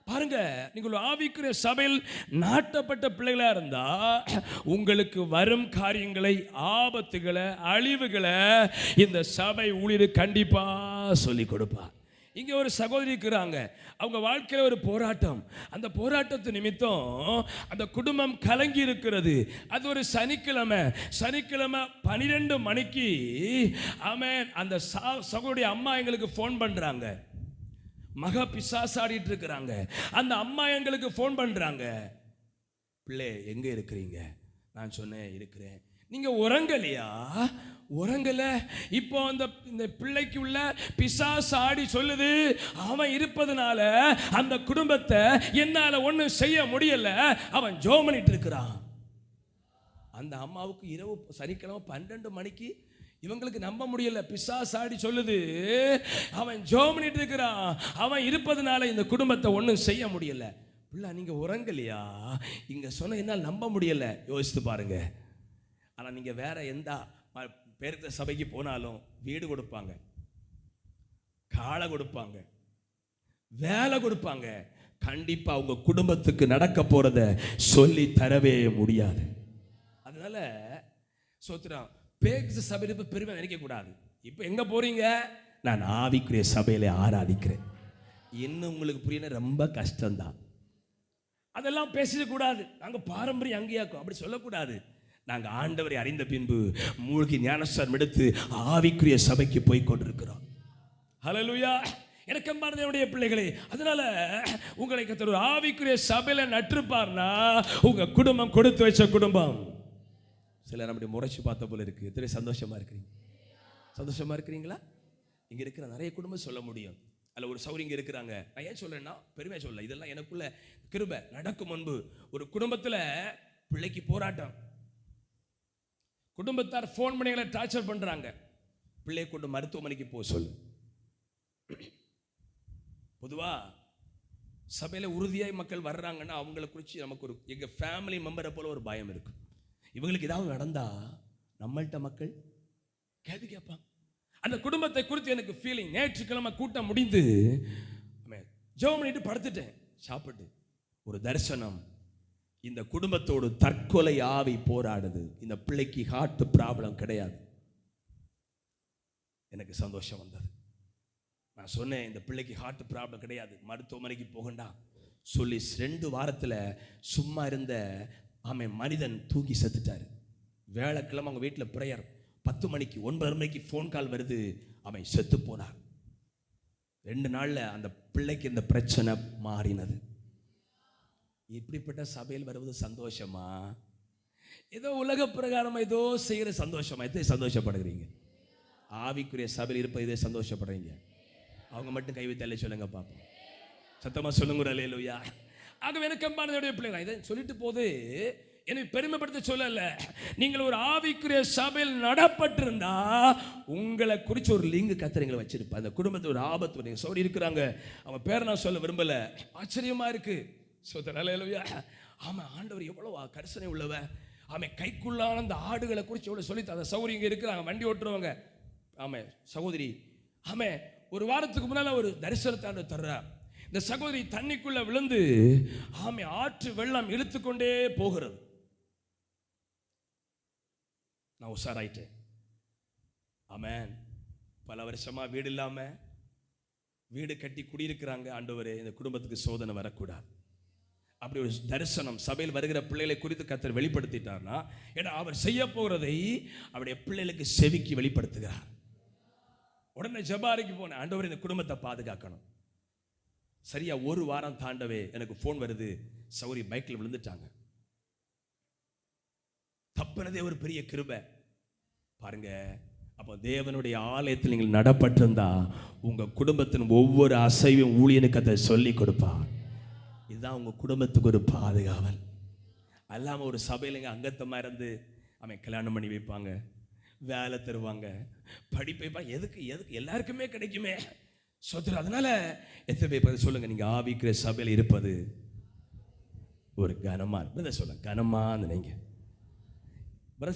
பாருங்க, நீங்கள் ஆவிக்குரிய சபையில் நாட்டப்பட்ட பிள்ளைகளா இருந்தா உங்களுக்கு வரும் காரியங்களை, ஆபத்துகளை, அழிவுகளை இந்த சபை ஊழியர் கண்டிப்பா சொல்லி கொடுப்பார். இங்க ஒரு சகோதரி இருக்கிறாங்க, அவங்க வாழ்க்கையில் ஒரு போராட்டம், அந்த போராட்டத்து நிமித்தம் அந்த குடும்பம் கலங்கி இருக்கிறது. அது ஒரு சனிக்கிழமை 12 மணிக்கு ஆமென் அந்த சகோதரி அம்மா எங்களுக்கு ஃபோன் பண்றாங்க. மகா பிசாசாடிட்டு இருக்கிறாங்க. அந்த அம்மா எங்களுக்கு ஃபோன் பண்றாங்க, பிள்ளை எங்க இருக்கிறீங்க? நான் சொன்னேன், இருக்கிறேன். நீங்க உறங்கலையா? உறங்கல. இப்போ இந்த பிள்ளைக்கு உள்ள பிசாசாடி சொல்லுது, அவன் இருப்பதனால அந்த குடும்பத்தை என்னால ஒன்றும் செய்ய முடியல, அவன் ஜெபம் பண்ணிட்டு இருக்கிறான். அந்த அம்மாவுக்கு இரவு சனிக்கிழமை 12 மணிக்கு இவங்களுக்கு நம்ப முடியல, பிசாசாடி சொல்லுது, அவன் ஜெபம் பண்ணிட்டு இருக்கிறான், அவன் இருப்பதனால இந்த குடும்பத்தை ஒன்றும் செய்ய முடியல. பிள்ளை நீங்க உறங்கலையா? இங்க சொன்ன என்னால் நம்ப முடியல. யோசித்து பாருங்க. ஆனா நீங்க வேற எந்த பேருத்த சபைக்கு போனாலும் வீடு கொடுப்பாங்க, காளை கொடுப்பாங்க, வேலை கொடுப்பாங்க. கண்டிப்பா உங்க குடும்பத்துக்கு நடக்க போறத சொல்லி தரவே முடியாது. அதனால சோத்திரம் பேக்ஸ் சபையில் இப்போ பெருமை நினைக்க கூடாது. இப்போ எங்க போறீங்க? நான் ஆவிக்குரிய சபையில ஆராதிக்கிறேன். இன்னும் உங்களுக்கு புரியல, ரொம்ப கஷ்டம்தான். அதெல்லாம் பேசவே கூடாது. நாங்க பாரம்பரியம் அங்கேயாக்கும் அப்படி சொல்லக்கூடாது. நாங்க ஆண்டவரை அறிந்த பின்பு மூழ்கி ஞானஸ்தானம் எடுத்து ஆவிக்குரிய சபைக்கு போய் கொண்டிருக்கிறோம். ஹல்லேலூயா. எனக்கு அன்பானவருடைய பிள்ளைகளே, அதனால உங்களை கர்த்தர் ஒரு ஆவிக்குரிய சபையில நட்டுப்பார்னா உங்க குடும்பம் கொடுத்து வச்ச குடும்பம். சிலர் நம்முடைய முறைச்சு பார்த்த போல இருக்கு. எத்தனை சந்தோஷமா இருக்கிறீங்க? சந்தோஷமா இருக்கிறீங்களா? இங்க இருக்கிற நிறைய குடும்பம் சொல்ல முடியும். அதில் ஒரு சௌரி இங்கே இருக்கிறாங்க. நான் ஏன் சொல்றேன்னா பெருமையா சொல்ல, இதெல்லாம் எனக்குள்ள கிருபை. நடக்கும் முன்பு ஒரு குடும்பத்தில் பிள்ளைக்கு போராட்டம். குடும்பத்தார் ஃபோன் பண்ணி டார்ச்சர் பண்றாங்க. பிள்ளையை கொண்டு மருத்துவமனைக்கு போக சொல்லு. பொதுவா சபையில உறுதியாய் மக்கள் வர்றாங்கன்னா அவங்களை குறித்து நமக்கு ஒரு எங்க ஃபேமிலி மெம்பரை போல ஒரு பயம் இருக்கு. இவங்களுக்கு ஏதாவது நடந்தா நம்மள்கிட்ட மக்கள் கேள்வி கேட்பாங்க. அந்த குடும்பத்தை குறித்து எனக்கு ஃபீலிங். ஞாயிற்றுக்கிழமை கூட்டம் முடிந்து ஜெபம் பண்ணிட்டு படுத்துட்டேன். சாப்பிட்டு ஒரு தரிசனம். இந்த குடும்பத்தோடு தற்கொலை ஆவி போராடுது. இந்த பிள்ளைக்கு ஹார்ட் ப்ராப்ளம் கிடையாது. எனக்கு சந்தோஷம் வந்தது. நான் சொன்னேன், இந்த பிள்ளைக்கு ஹார்ட் ப்ராப்ளம் கிடையாது, மருத்துவமனைக்கு போகண்டா சொல்லி 2 வாரத்தில் சும்மா இருந்த மனிதன் தூக்கி செத்துட்டாரு. வேலைக்கிழமை அவங்க வீட்டில் பிரேயர். 10 மணிக்கு 9 மணிக்கு ஃபோன் கால் வருது, அவன் செத்து போனார். 2 நாள்ல அந்த பிள்ளைக்கு இந்த பிரச்சனை மாறினது. இப்படிப்பட்ட சபையில் வருவது சந்தோஷமா? ஏதோ உலக பிரகாரம் ஏதோ செய்கிற சந்தோஷமா? எத்தனை சந்தோஷப்படுகிறீங்க? ஆவிக்குரிய சபையில் இருப்பது இதே சந்தோஷப்படுறீங்க? அவங்க மட்டும் கை வைத்தாலே சொல்லுங்க பாப்போம். சத்தமா சொல்லுங்க அல்லேலூயா. ஆகவே எனக்கு அன்பானவருடைய பிள்ளைகளா, இதை சொல்லிட்டு போது என்னை பெருமைப்படுத்த சொல்லல. நீங்கள் ஒரு ஆவிக்குரிய சபையில் நடப்பட்டிருந்தா உங்களை குறித்து ஒரு லிங்க் கர்த்தர் வச்சிருப்பா. அந்த குடும்பத்தை ஒரு ஆபத்து நீங்க சொல்லி இருக்கிறாங்க. அவங்க பேரை நான் சொல்ல விரும்பல. ஆச்சரியமா இருக்கு. அல்லேலூயா. ஆமா, ஆண்டவர் எவ்வளவு கரிசனை உள்ளவ. ஆமா, கைக்குள்ளான அந்த ஆடுகளை குறித்து எவ்வளவு சொல்லி அந்த சௌகரியம் இங்க இருக்கிறாங்க, வண்டி ஓட்டுறவங்க. ஆமா சகோதரி, ஆமா ஒரு வாரத்துக்கு முன்னால ஒரு தரிசனத்தை தர்றா. இந்த சகோதரி தண்ணிக்குள்ள விழுந்து ஆமை ஆற்று வெள்ளம் இழுத்துக்கொண்டே போகிறது. நான் உஷாராயிட்டேன். ஆமென். பல வருஷமா வீடு இல்லாம வீடு கட்டி குடியிருக்கிறாங்க. ஆண்டவரே, இந்த குடும்பத்துக்கு சோதனை வரக்கூடாது. அப்படி ஒரு தரிசனம் சபையில் வருகிற பிள்ளைகளை குறித்து கர்த்தர் வெளிப்படுத்திட்டார்னா, ஏன்னா அவர் செய்ய போறதை அவருடைய பிள்ளைகளுக்கு செவிக்கு வெளிப்படுத்துகிறார். உடனே ஜபாரிக்கு போன, ஆண்டவரே இந்த குடும்பத்தை பாதுகாக்கணும். சரியா 1 வாரம் தாண்டவே எனக்கு போன் வருது, சௌரி பைக்ல விழுந்துட்டாங்க. தப்புனதே ஒரு பெரிய கிருபை பாருங்க. அப்போ தேவனுடைய ஆலயத்தில் நீங்கள் நடப்பட்டிருந்தா உங்க குடும்பத்தின் ஒவ்வொரு அசைவும் ஊழியனுக்கு அதை சொல்லி கொடுப்பார். இதுதான் உங்க குடும்பத்துக்கு ஒரு பாதுகாவல். அல்லாம ஒரு சபையிலங்க அங்கத்தமா இருந்து அவன் கல்யாணம் பண்ணி வைப்பாங்க, வேலை தருவாங்க, படிப்பைப்பாங்க. எதுக்கு எதுக்கு எல்லாருக்குமே கிடைக்குமே சொத்து. அதனால எத்தனை பேர் சொல்லுங்க, நீங்க ஆவிக்கிற சபையில் இருப்பது ஒரு கனமா சொல்ல கனமா நினைங்க.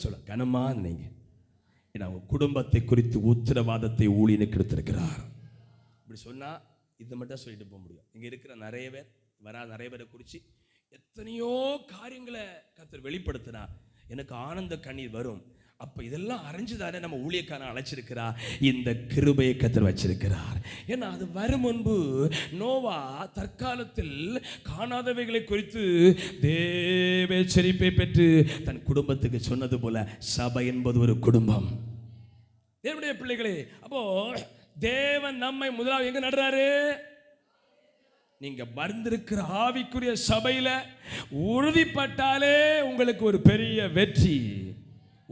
சொல்ல கனமா நினைங்க. ஏன்னா உங்க குடும்பத்தை குறித்து உத்தரவாதத்தை ஊழியனுக்கு எடுத்திருக்கிறார். இப்படி சொன்னா இதை மட்டும் சொல்லிட்டு போக முடியும். இங்க இருக்கிற நிறைய பேர் நிறைய பேரை குறித்து எத்தனையோ காரியங்களை கர்த்தர் வெளிப்படுத்தினா எனக்கு ஆனந்த கண்ணீர் வரும். அப்ப இதெல்லாம் அறிஞ்சுதானே நம்ம ஊழியக்காரனை அழைச்சிருக்கிறார். இந்த கிருபையை கர்த்தர் வச்சிருக்கிறார். ஏன்னா அது வரும் முன்பு நோவா தற்காலத்தில் காணாதவைகளை குறித்து தேவ எச்சரிப்பை பெற்று தன் குடும்பத்துக்கு சொன்னது போல சபை என்பது ஒரு குடும்பம். தேவனுடைய பிள்ளைகளே, அப்போ தேவன் நம்மை முதலாவது எங்க நடுறாரு? நீங்க வந்திருக்கிற ஆவிக்குரிய சபையில உறுதிப்பட்டாலே உங்களுக்கு ஒரு பெரிய வெற்றி.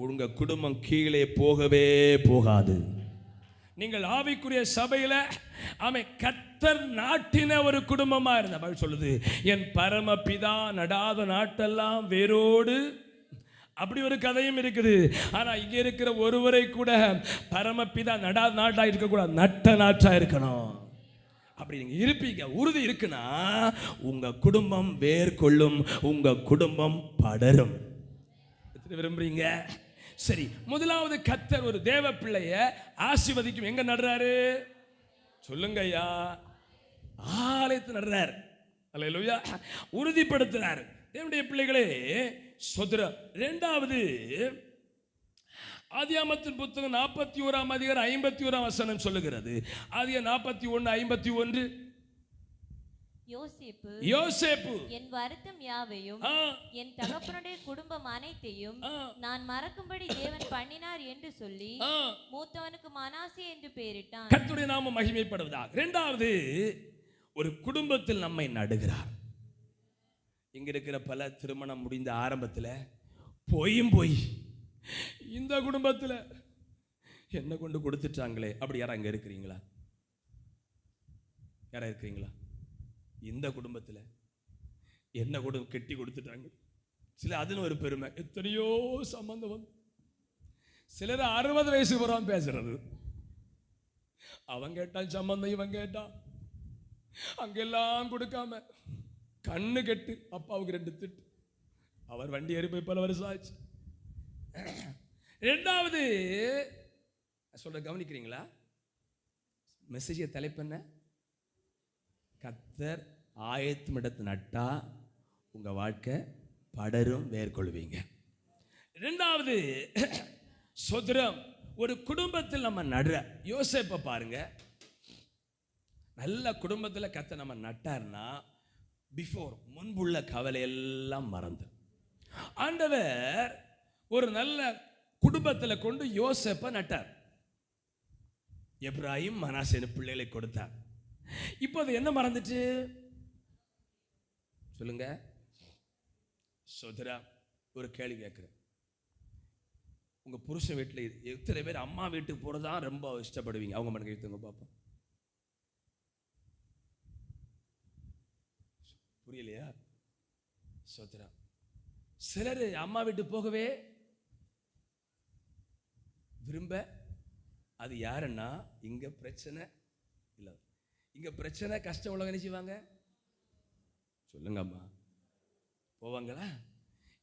உங்க குடும்பம் கீழே போகவே போகாது. நீங்கள் ஆவிக்குரிய சபையில கர்த்தர் நாட்டின ஒரு குடும்பமா இருந்த பைபிள் சொல்லுது, என் பரமபிதா நடாத நாட்டெல்லாம் வேரோடு. அப்படி ஒரு கதையும் இருக்குது. ஆனா இங்க இருக்கிற ஒருவரை கூட பரமபிதா நடாத நாட்டா இருக்கக்கூடாது, நட்ட நாட்டா இருக்கணும். அப்படி நீங்க இருப்பீங்க, உறுதி இருக்குன்னா உங்க குடும்பம் வேர் கொள்ளும், உங்க குடும்பம் படரும். விரும்புறீங்க? சரி, முதலாவது கர்த்தர் ஒரு தேவ பிள்ளைய ஆசீர்வதிக்கும் எங்க நடுறாரு? சொல்லுங்க ஐயா. ஆலயத்தில் நடுறாரு. அல்லேலூயா. உறுதிப்படுத்துறாரு. தேவனுடைய பிள்ளைகளே, சோதரம். இரண்டாவது ஆதியாகமத்தின் புத்தகம் 41ஆம் அதிகாரம் 51ஆம் வசனம் சொல்லுகிறது. ஆதியாகமம் 41:51. யோசேப்பு என் வருத்தம் யாவையும் என் தகப்பனுடைய குடும்பம் அனைத்தையும் நான் மறக்கும்படி தேவன் பண்ணினார் என்று சொல்லி மூத்தவனுக்கு மனாசே என்று பெயரிட்டான். கர்த்தருடைய நாமம் மகிமைப்படுவதாக. இரண்டாவது, ஒரு குடும்பத்தில் நம்மை நடுகிறார். இங்க இருக்கிற பல திருமணம் முடிந்த ஆரம்பத்தில் போய் இந்த குடும்பத்தில் என்ன கொண்டு கொடுத்துட்டாங்களே, அப்படி யாரா இங்க இருக்கிறீங்களா? யாரா இருக்கிறீங்களா? இந்த குடும்பத்தில் என்ன கூட கெட்டி கொடுத்துட்டாங்க. சில அதுன்னு ஒரு பெருமை, எத்தனையோ சம்பந்தம் வந்து சிலர் 60 வயசு வராம பேசுறது. அவன் கேட்டால் சம்பந்தம், இவன் கேட்டான், அங்கெல்லாம் கொடுக்காம கண்ணு கெட்டு அப்பாவுக்கு 2 திட்டு. அவர் வண்டி ஏறி போய் பல வருஷம் ஆச்சு. இரண்டாவது சொல்ற கவனிக்கிறீங்களா? மெசேஜ் தலைப்பு என்ன? கர்த்தர் ஆயத்தமிடத்து நட்டா உங்க வாழ்க்கை படரும், மேற்கொள்வீங்க. இரண்டாவது சோதரம், ஒரு குடும்பத்தில் நம்ம நடுற. யோசேப்பை பாருங்க, நல்ல குடும்பத்தில் கர்த்தர் நம்ம நட்டார்னா முன்புள்ள கவலை எல்லாம் மறந்து ஆண்டவர் ஒரு நல்ல குடும்பத்தில் கொண்டு யோசேப்பை நட்டார். எப்ராஹிம் மனாசே பிள்ளைகளை கொடுத்தார். இப்போது என்ன மறந்துட்டு சொல்லுங்க சோதரா. ஒரு கேள்வி கேட்கிறேன். உங்க புருஷன் வீட்டில் எத்தனை பேர் அம்மா வீட்டுக்கு போறதான் ரொம்ப இஷ்டப்படுவீங்க? அவங்க மனக்கு எடுத்துங்க பாப்போம். புரியலையா சோதரா? சிலர் அம்மா வீட்டுக்கு போகவே விரும்ப. அது யாருன்னா, இங்க பிரச்சனை இல்லை, இங்க பிரச்சனை கஷ்டம் உள்ளவங்க என்ன செய்வாங்க? சொல்லுங்க அம்மா, போவாங்களா?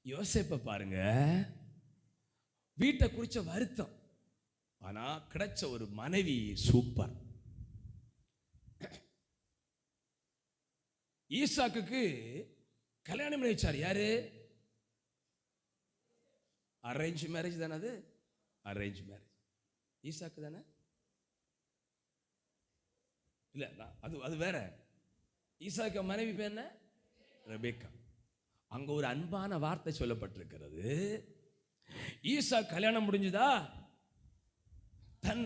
யோசேப்பை பாருங்க, வீட்டை குறிச்ச வருத்தம், ஆனா கிடைச்ச ஒரு மனைவி சூப்பர். ஈசாக்குக்கு கல்யாணம் பண்ணி வச்சார். யாரு? அரேஞ்ச் மேரேஜ் தானே அது? Arrange marriage. ஈசாக்கு தானே? இல்ல, அது வேற. ஈசாக்கு மனைவி பேர் என்ன? ரெபேக்கா. அங்க ஒரு அன்பான வார்த்தை சொல்லப்பட்டிருக்கிறது. ஈசா கல்யாணம் முடிஞ்சுதா, தன்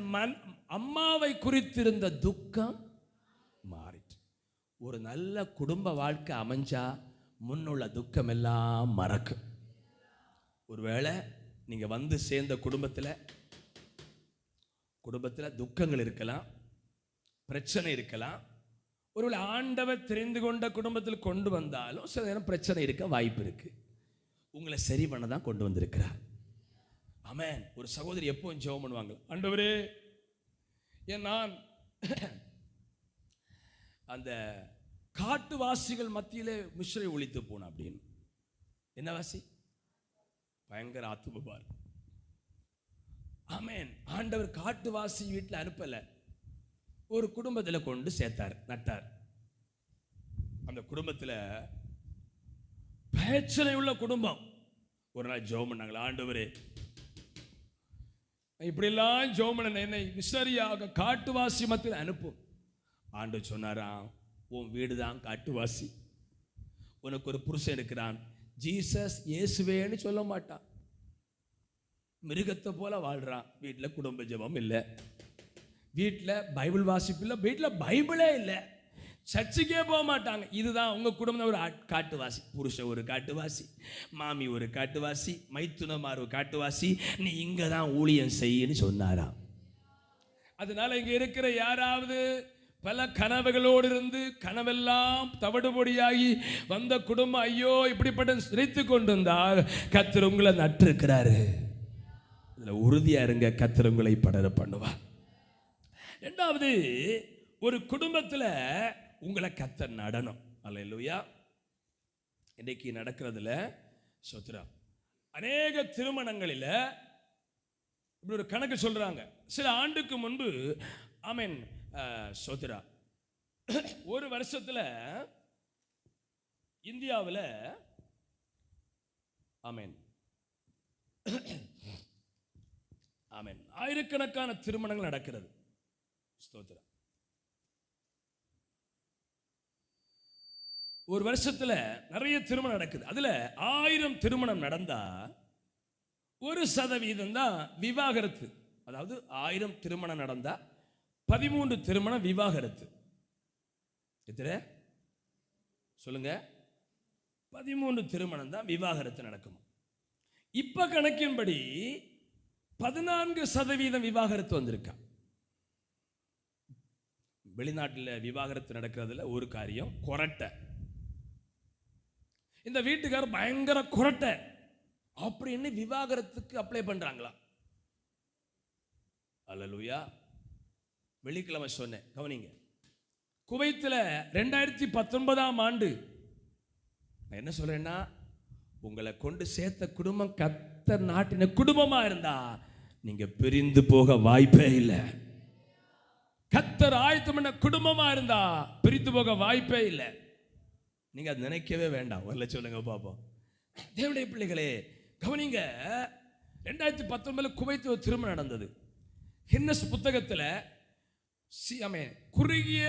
அம்மாவை குறித்திருந்த துக்கம் மாறிட்டு. ஒரு நல்ல குடும்ப வாழ்க்கை அமைஞ்சா முன்னுள்ள துக்கம் எல்லாம் மறக்கும். ஒருவேளை நீங்க வந்து சேர்ந்த குடும்பத்தில் துக்கங்கள் இருக்கலாம், பிரச்சனை இருக்கலாம். ஒருவேளை ஆண்டவர் தெரிந்து கொண்ட குடும்பத்தில் கொண்டு வந்தாலும் சில நேரம் பிரச்சனை இருக்க வாய்ப்பு இருக்கு. உங்களை சரி பண்ண தான் கொண்டு வந்திருக்கிறார். ஆமென். ஒரு சகோதரி எப்பவும் ஜெபம் பண்ணுவாங்க, ஆண்டவரே நான் அந்த காட்டுவாசிகள் மத்தியிலே மிஸ்ரை ஒழித்து போன அப்படின்னு. என்ன வாசி? பயங்கர ஆத்துமபார். ஆமென். ஆண்டவர் காட்டுவாசி வீட்டில் அனுப்பல, ஒரு குடும்பத்தில் கொண்டு சேர்த்தார், நட்டார். அந்த குடும்பத்தில் பிரச்சனை உள்ள குடும்பம். ஒரு நாள் ஜெபம் பண்ணாங்களா, ஆண்டவரே இப்படியெல்லாம் ஜெபம் பண்ண என்னை மிஷனரியாக காட்டுவாசி மத்தியில் அனுப்பும். ஆண்டவர் சொன்னாராம், உன் வீடு தான் காட்டுவாசி. உனக்கு ஒரு புருஷன் இருக்கிறான், ஜீசஸ் இயேசுவேன்னு சொல்ல மாட்டான், மிருகத்தை போல வாழ்றான். வீட்டில் குடும்ப ஜெபம் இல்லை, வீட்டில் பைபிள் வாசிப்பு இல்லை, வீட்டில் பைபிளே இல்லை, சர்ச்சுக்கே போக மாட்டாங்க. இதுதான் உங்க குடும்பம். ஒரு காட்டுவாசி புருஷன், ஒரு காட்டுவாசி மாமி, ஒரு காட்டுவாசி மைத்துனமார், ஒரு காட்டுவாசி. நீ இங்க தான் ஊழியம் செய்யன்னு சொன்னாராம். அதனால இங்க இருக்கிற யாராவது பல கனவுகளோடு இருந்து கனவெல்லாம் தவிடுபொடியாகி வந்த குடும்பம் ஐயோ இப்படிப்பட்ட சிரித்து கொண்டிருந்தால் கர்த்தர் உங்களை நட்டிருக்கிறாரு. இதுல உறுதியா இருங்க, கர்த்தர் உங்களை படர பண்ணுவார். இரண்டாவது, ஒரு குடும்பத்தில் உங்களை கர்த்தர் நடனம். அல்லேலூயா. இன்னைக்கு நடக்கிறதுல சோத்ரா அநேக திருமணங்களில் இப்படி ஒரு கணக்கு சொல்றாங்க. சில ஆண்டுக்கு முன்பு ஆமென் சோத்ரா ஒரு வருஷத்தில் இந்தியாவில் ஆமென் ஆமென். ஆயிரக்கணக்கான திருமணங்கள் நடக்கிறது. ஸ்தோத்திரம். ஒரு வருஷத்துல நிறைய திருமணம் நடக்குது. அதுல 1000 திருமணம் நடந்தா 1% தான் விவாகரத்து. அதாவது 1000 திருமணம் நடந்தா 13 திருமணம் விவாகரத்து. எத்தனை சொல்லுங்க? 13 திருமணம் தான் விவாகரத்து நடக்கும். இப்ப கணக்கின்படி 14% விவாகரத்து வந்திருக்கா. வெளிநாட்டில் விவாகரத்து நடக்கிறதுல ஒரு காரியம் கொரட்டை. இந்த வீட்டுக்காரர் பயங்கர கொரட்டை அப்படின்னு விவாகரத்துக்கு அப்ளை பண்றாங்களா? அல்லேலூயா. வெள்ளிக்கிழமை சொன்னேன், கவனிங்க. குவைத்தில் 2019ஆம் ஆண்டு நான் என்ன சொல்றேன்னா, உங்களை கொண்டு சேர்த்த குடும்பம் கர்த்தர் நாட்டின குடும்பமா இருந்தா நீங்க பிரிந்து போக வாய்ப்பே இல்லை. கர்த்தர் ஆயத்தம் பண்ண குடும்பமா இருந்தா பிரிந்து போக வாய்ப்பே இல்லை. நீங்க அது நினைக்கவே வேண்டாம். வரல சொல்லுங்க பாப்போம். தேவனுடைய பிள்ளைகளே கவனிங்க. 2019 குவைத்தில் ஒரு திருமணம் நடந்தது. கின்னஸ் புத்தகத்தில் குறுகிய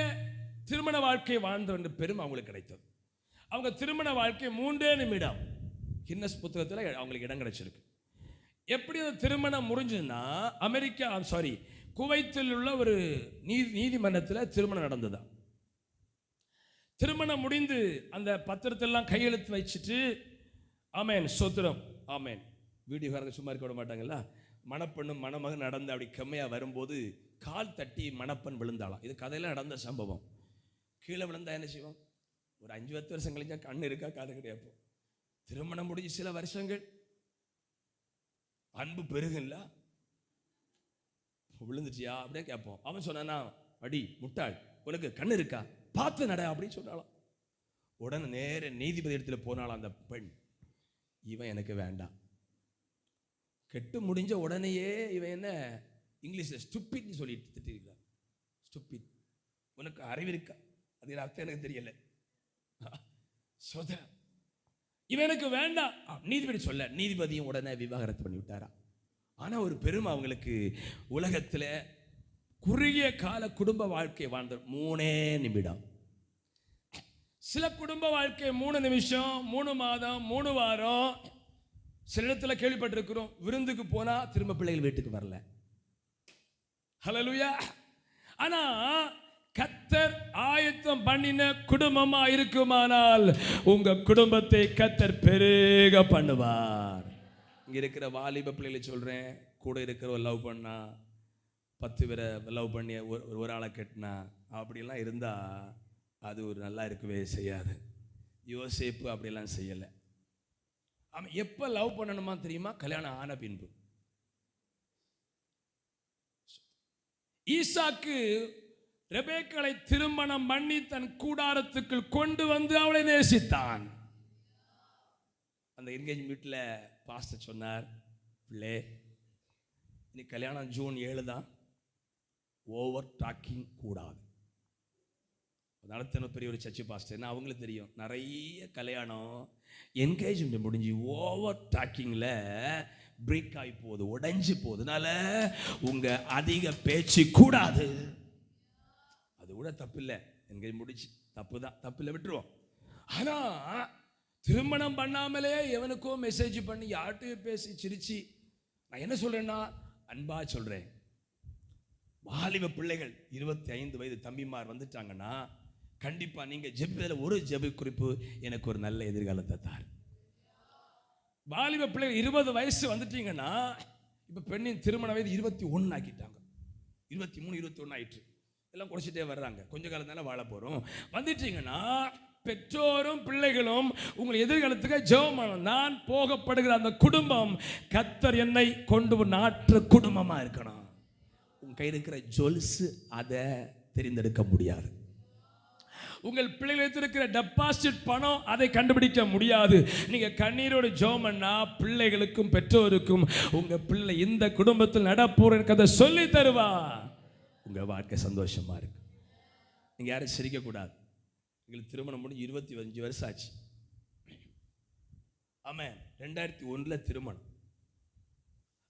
திருமண வாழ்க்கை வாழ்ந்த என்ற பெருமை அவங்களுக்கு கிடைத்தது. அவங்க திருமண வாழ்க்கை 3 நிமிடம் கின்னஸ் புத்தகத்தில் அவங்களுக்கு இடம் கிடைச்சிருக்கு. எப்படி அந்த திருமணம் முடிஞ்சுன்னா, குவைத்தில் உள்ள ஒரு நீதிமன்றத்தில் திருமணம் நடந்ததா. திருமணம் முடிந்து அந்த பத்திரத்தெல்லாம் கையெழுத்து வச்சுட்டு, ஆமேன் சோத்திரம் ஆமேன். வீடியோக்காரங்க சும்மா இருக்க விட மாட்டாங்கல்ல. மணப்பெண்ணும் மணமகன் நடந்து அப்படி கம்மையா வரும்போது கால் தட்டி மணப்பெண் விழுந்தாளாம். இது கதையில நடந்த சம்பவம். கீழே விழுந்தா என்ன செய்வோம்? ஒரு 5-10 வருஷம் கழிஞ்சா கண்ணு இருக்கா காது கிடையாது. திருமணம் முடிஞ்சு சில வருஷங்கள் அன்பு பெருகுல்ல, விழுந்துச்சியா அப்படியே கேட்போம். அவன் சொன்னானா, அடி முட்டாள், உனக்கு கண்ணு இருக்கா, பார்த்து நட அப்படின்னு சொன்னாலாம். உடனே நேர நீதிபதி இடத்துல போனாலும் அந்த பெண், இவன் எனக்கு வேண்டாம். கெட்டு முடிஞ்ச உடனேயே இவன் என்ன இங்கிலீஷ்ல ஸ்டூபிட்னு சொல்லிட்டு திட்டிருக்கிறான். ஸ்டூபிட், உனக்கு அறிவு இருக்கா? அது அர்த்தம் எனக்கு தெரியல. இவன் எனக்கு வேண்டாம் நீதிபதி சொல்ல, நீதிபதியும் உடனே விவாகரத்து பண்ணி விட்டாரா. ஆனா ஒரு பெருமை அவங்களுக்கு. உலகத்துல குறுகிய கால குடும்ப வாழ்க்கை வாழ்ந்த 3 நிமிடம். சில குடும்ப வாழ்க்கை 3 நிமிஷம், 3 மாதம், 3 வாரம். சில இடத்துல கேள்விப்பட்டிருக்கிறோம், விருந்துக்கு போனா திரும்ப பிள்ளைகள் வீட்டுக்கு வரல. ஹல்லேலூயா. ஆனா கர்த்தர் ஆயத்தம் பண்ணின குடும்பமா இருக்குமானால் உங்க குடும்பத்தை கர்த்தர் பெருக பண்ணுவார். இங்க இருக்கிற வாலிப பிள்ளைகளை சொல்றேன், கூட இருக்கிற லவ் பண்ணா 10 பேரை லவ் பண்ணி ஒரு ஆளை கட்டினா அப்படிலாம் இருந்தா அது ஒரு நல்லா இருக்கவே செய்யாது. யோசேப்பு அப்படிலாம் செய்யலை. அவன் எப்போ லவ் பண்ணணுமா தெரியுமா? கல்யாணம் ஆன பின்பு. ஈசாக்கு ரெபேக்காளை திருமணம் பண்ணி தன் கூடாரத்துக்குள் கொண்டு வந்து அவளை நேசித்தான். அந்த என்கேஜ் வீட்டில் பாஸ்டர் சொன்னார், பிள்ளை நீ கல்யாணம் ஜூன் 7 தான், ஓவர் டாக்கிங் கூடாது. நடத்தின பெரிய ஒரு சர்ச்சு பாஸ்டர், ஏன்னா அவங்களுக்கு தெரியும் நிறைய கல்யாணம் என்கேஜ்மெண்ட் முடிஞ்சு ஓவர் டாக்கிங்கில் பிரேக் ஆகி போகுது, உடைஞ்சு போகுதுனால உங்க அதிக பேச்சு கூடாது. அது கூட தப்பு இல்லை, என்கேஜ் முடிச்சு தப்பு தான், தப்பு இல்லை, விட்டுருவோம். ஆனா திருமணம் பண்ணாமலே எவனுக்கோ மெசேஜ் பண்ணி யார்கிட்டையும் பேசி சிரிச்சு, நான் என்ன சொல்றேன்னா அன்பா சொல்றேன், வாலிப பிள்ளைகள் 25 வயது தம்பிமார் வந்துட்டாங்கன்னா கண்டிப்பா நீங்க ஜெபில ஒரு ஜெப குறிப்பு எனக்கு ஒரு நல்ல எதிர்காலத்தை தார். வாலிப பிள்ளைகள் 20 வயசு வந்துட்டீங்கன்னா, இப்ப பெண்ணின் திருமண வயது 21 ஆக்கிட்டாங்க. 23, 21 ஆயிற்று. எல்லாம் குறைச்சிட்டே வர்றாங்க. கொஞ்ச காலம் தானே வாழ போறோம். வந்துட்டீங்கன்னா பெற்றோரும் பிள்ளைகளும் உங்கள் எதிர்காலத்துக்கு ஜெபம் பண்ணணும். நான் போகப்படுகிற அந்த குடும்பம் கர்த்தர் என்னை கொண்டு நாட்டுற குடும்பமா இருக்கணும். உங்க கையில் இருக்கிற ஜொல்சு அதை தெரிந்தெடுக்க முடியாது. உங்கள் பிள்ளைகள் வைத்திருக்கிற டெபாசிட் பணம் அதை கண்டுபிடிக்க முடியாது. நீங்க கண்ணீரோடு ஜெபம் பண்ணா பிள்ளைகளுக்கும் பெற்றோருக்கும் உங்க பிள்ளை இந்த குடும்பத்தில் நடப்போற கதை சொல்லி தருவா. உங்க வாழ்க்கை சந்தோஷமா இருக்கு. நீங்க யாரும் சிரிக்க கூடாது. எங்களுக்கு திருமணம் முடிஞ்சு 25 வருஷம் ஆச்சு. ஆமாம், 2001 திருமணம்.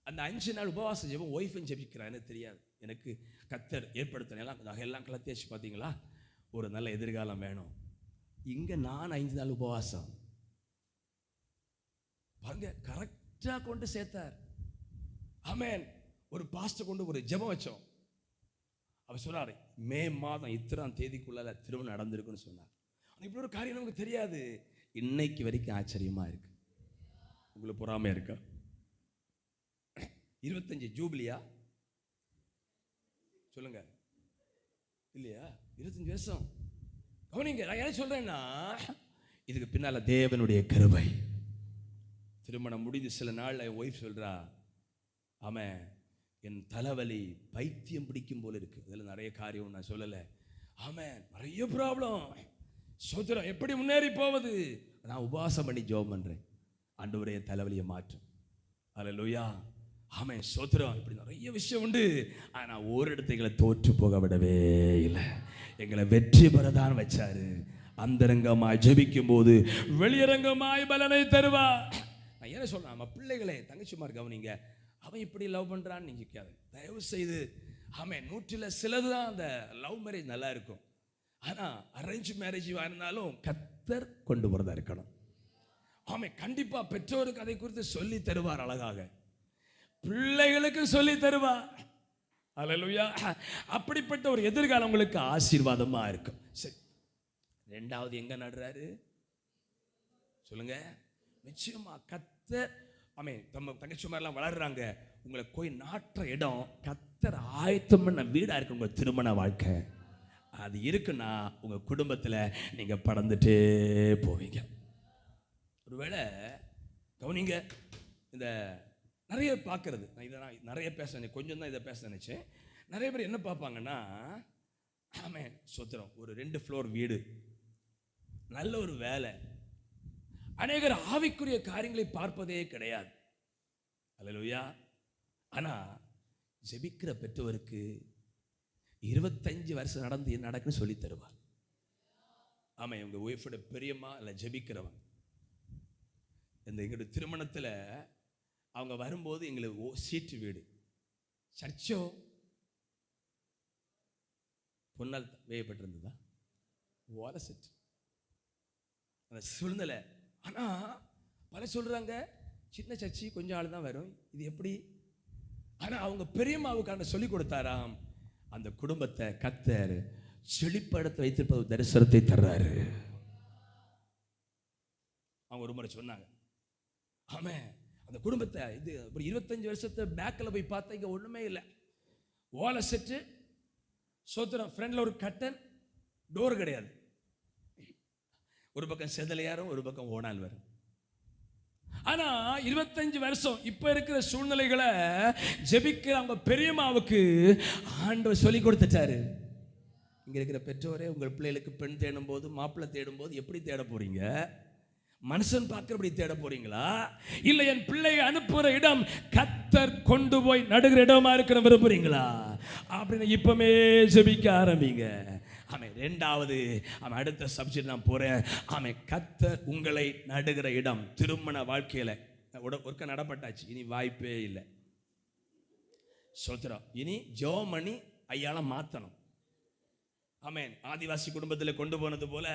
அந்த 5 நாள் உபவாச ஜெபம் ஒய்ஃபும் ஜெபிக்கிறான்னு தெரியாது எனக்கு. கர்த்தர் ஏற்படுத்தினெல்லாம் நகையெல்லாம் கலத்தியாச்சு. பார்த்தீங்களா, ஒரு நல்ல எதிர்காலம் வேணும். இங்கே நான் 5 நாள் உபவாசம் பாருங்க, கரெக்டாக கொண்டு சேர்த்தார். ஆமென். ஒரு பாஸ்டர் கொண்டு ஒரு ஜெபம் வச்சோம். அவர் சொன்னார், மே மாதம் இத்தனாம் தேதிக்குள்ள திருமணம் நடந்திருக்குன்னு சொன்னார். ஆனால் இப்படி ஒரு காரியம் நமக்கு தெரியாது. இன்னைக்கு வரைக்கும் ஆச்சரியமா இருக்கு. உங்களுக்கு பொறாமையா இருக்கா? 25 ஜூபிலியா சொல்லுங்க, இல்லையா? 25 வருஷம். கவனிங்க, நான் என்ன சொல்றேன்னா, இதுக்கு பின்னால தேவனுடைய கிருபை. திருமணம் முடிந்து சில நாள் என் ஒய்ஃப் சொல்றா, ஆமாம், என் தலைவலி பைத்தியம் பிடிக்கும் போல இருக்கு. இதில் நிறைய காரியம் நான் சொல்லலை. ஆமாம், நிறைய ப்ராப்ளம். சோதரம் எப்படி முன்னேறி போவது? நான் உபவாசம் பண்ணி ஜெபம் பண்றேன், ஆண்டவரே தலைவலியை மாற்றும். அல்லேலூயா. ஆமென், சோதரம். இப்படி நிறைய விஷயம் உண்டு. ஆனால் ஒரு இடத்துல எங்களை தோற்று போக விடவே இல்லை. எங்களை வெற்றி பெறதான் வச்சாரு. அந்தரங்கமாய் ஜெபிக்கும் போது வெளியரங்கமாய் பலனை தருவா. நான் என்ன சொல்றேன், நம்ம பிள்ளைகளே, தங்கச்சிமார் கவனிங்க. அவன் இப்படி லவ் பண்றான்னு நீங்க கேட்காது தயவு செய்து. ஆமாம், 100ல் சிலது தான் அந்த லவ் மேரேஜ் நல்லா இருக்கும். ஆனால் அரேஞ்ச் மேரேஜ் இருந்தாலும் கர்த்தர் கொண்டு வரதா இருக்கணும். ஆமாம், கண்டிப்பா பெற்றோருக்கு அதை குறித்து சொல்லி தருவார். அழகாக பிள்ளைகளுக்கு சொல்லி தருவார். அல்லேலூயா. அப்படிப்பட்ட ஒரு எதிர்காலம் உங்களுக்கு ஆசீர்வாதமா இருக்கும். சரி, 2வது எங்க நடுறாரு சொல்லுங்க. நிச்சயமா கர்த்தர். ஆமென். நம்ம தங்கச்சிமாரெல்லாம் வளர்றாங்க. உங்களை போய் நாட்டுற இடம் கர்த்தர் ஆயத்தம் பண்ண வீடா இருக்கு. உங்க திருமண வாழ்க்கை அது இருக்குன்னா உங்க குடும்பத்துல நீங்க படந்துட்டே போவீங்க. ஒருவேளை கவனிங்க, இந்த நிறைய பார்க்கறது, நான் நிறைய பேச கொஞ்சம் தான் இதை பேச நினைச்சேன். நிறைய பேர் என்ன பார்ப்பாங்கன்னா, ஆமாம், சொத்திரம், ஒரு 2 ஃப்ளோர் வீடு, நல்ல ஒரு வேலை. அநேகர் ஆவிக்குரிய காரியங்களை பார்ப்பதே கிடையாது. அல்லேலூயா. ஆனா ஜெபிக்கிற பெற்றவருக்கு 25 வருஷம் நடக்குன்னு சொல்லி தருவார். ஆமா, உங்க ஒய்ஃபோட பெரியம்மா இல்லை ஜெபிக்கிறவன். இந்த எங்களுடைய திருமணத்தில் அவங்க வரும்போது எங்களுக்கு சீட்டு வீடு, சர்ச்சோ பொன்னால் வேயப்பட்டிருந்ததா, ஓலை செட்டு, அந்த சூழ்நிலை. ஆனா பல சொல்றாங்க சின்ன சர்ச்சி கொஞ்சம் ஆள் தான் வரும், இது எப்படி? ஆனா அவங்க பெரியம்மாவுக்கான சொல்லி கொடுத்தாராம். அந்த குடும்பத்தை கர்த்தர் செழிப்படுத்த வைத்திருப்பது தரிசனத்தை தர்றாரு. அவங்க ஒரு முறை சொன்னாங்க, ஆமே, அந்த குடும்பத்தை இது 25 வருஷத்தை பேக்கில் போய் பார்த்தா இங்க ஒண்ணுமே இல்லை. ஓலை செட்டு, சோத்திரம், ஃப்ரண்ட்ல ஒரு கட்டன், டோர் கிடையாது. ஒரு பக்கம் செதலையாரும் ஒரு பக்கம் ஓனால் வரும். ஆனா 25 வருஷம் இப்ப இருக்கிற சூழ்நிலைகளை ஜெபிக்கிற அவங்க பெரியம்மாவுக்கு ஆண்டவர் சொல்லி கொடுத்துட்டாரு. இங்க இருக்கிற பெற்றோரே, உங்கள் பிள்ளைகளுக்கு பெண் தேடும் போது, மாப்பிள்ளை தேடும் போது எப்படி தேட போறீங்க? மனுஷன் பார்க்கிறபடி தேட போறீங்களா? இல்ல என் பிள்ளையை அனுப்புற இடம் கர்த்தர் கொண்டு போய் நடுகிற இடமா இருக்கிற விரும்புறீங்களா? அப்படின்னு இப்பமே ஜெபிக்க ஆரம்பிங்க. ஆமே, 2வது அடுத்த சப்ஜெக்ட் நான் போறேன். ஆமே, கர்த்தர் உங்களை நடுகிற இடம். திருமண வாழ்க்கையில ஒருக்க நடப்பட்டாச்சு, இனி வாய்ப்பே இல்லை. சோத்ரா, இனி ஜோமணி ஐயால மாத்தணும். ஆமென். ஆதிவாசி குடும்பத்தில் கொண்டு போனது போல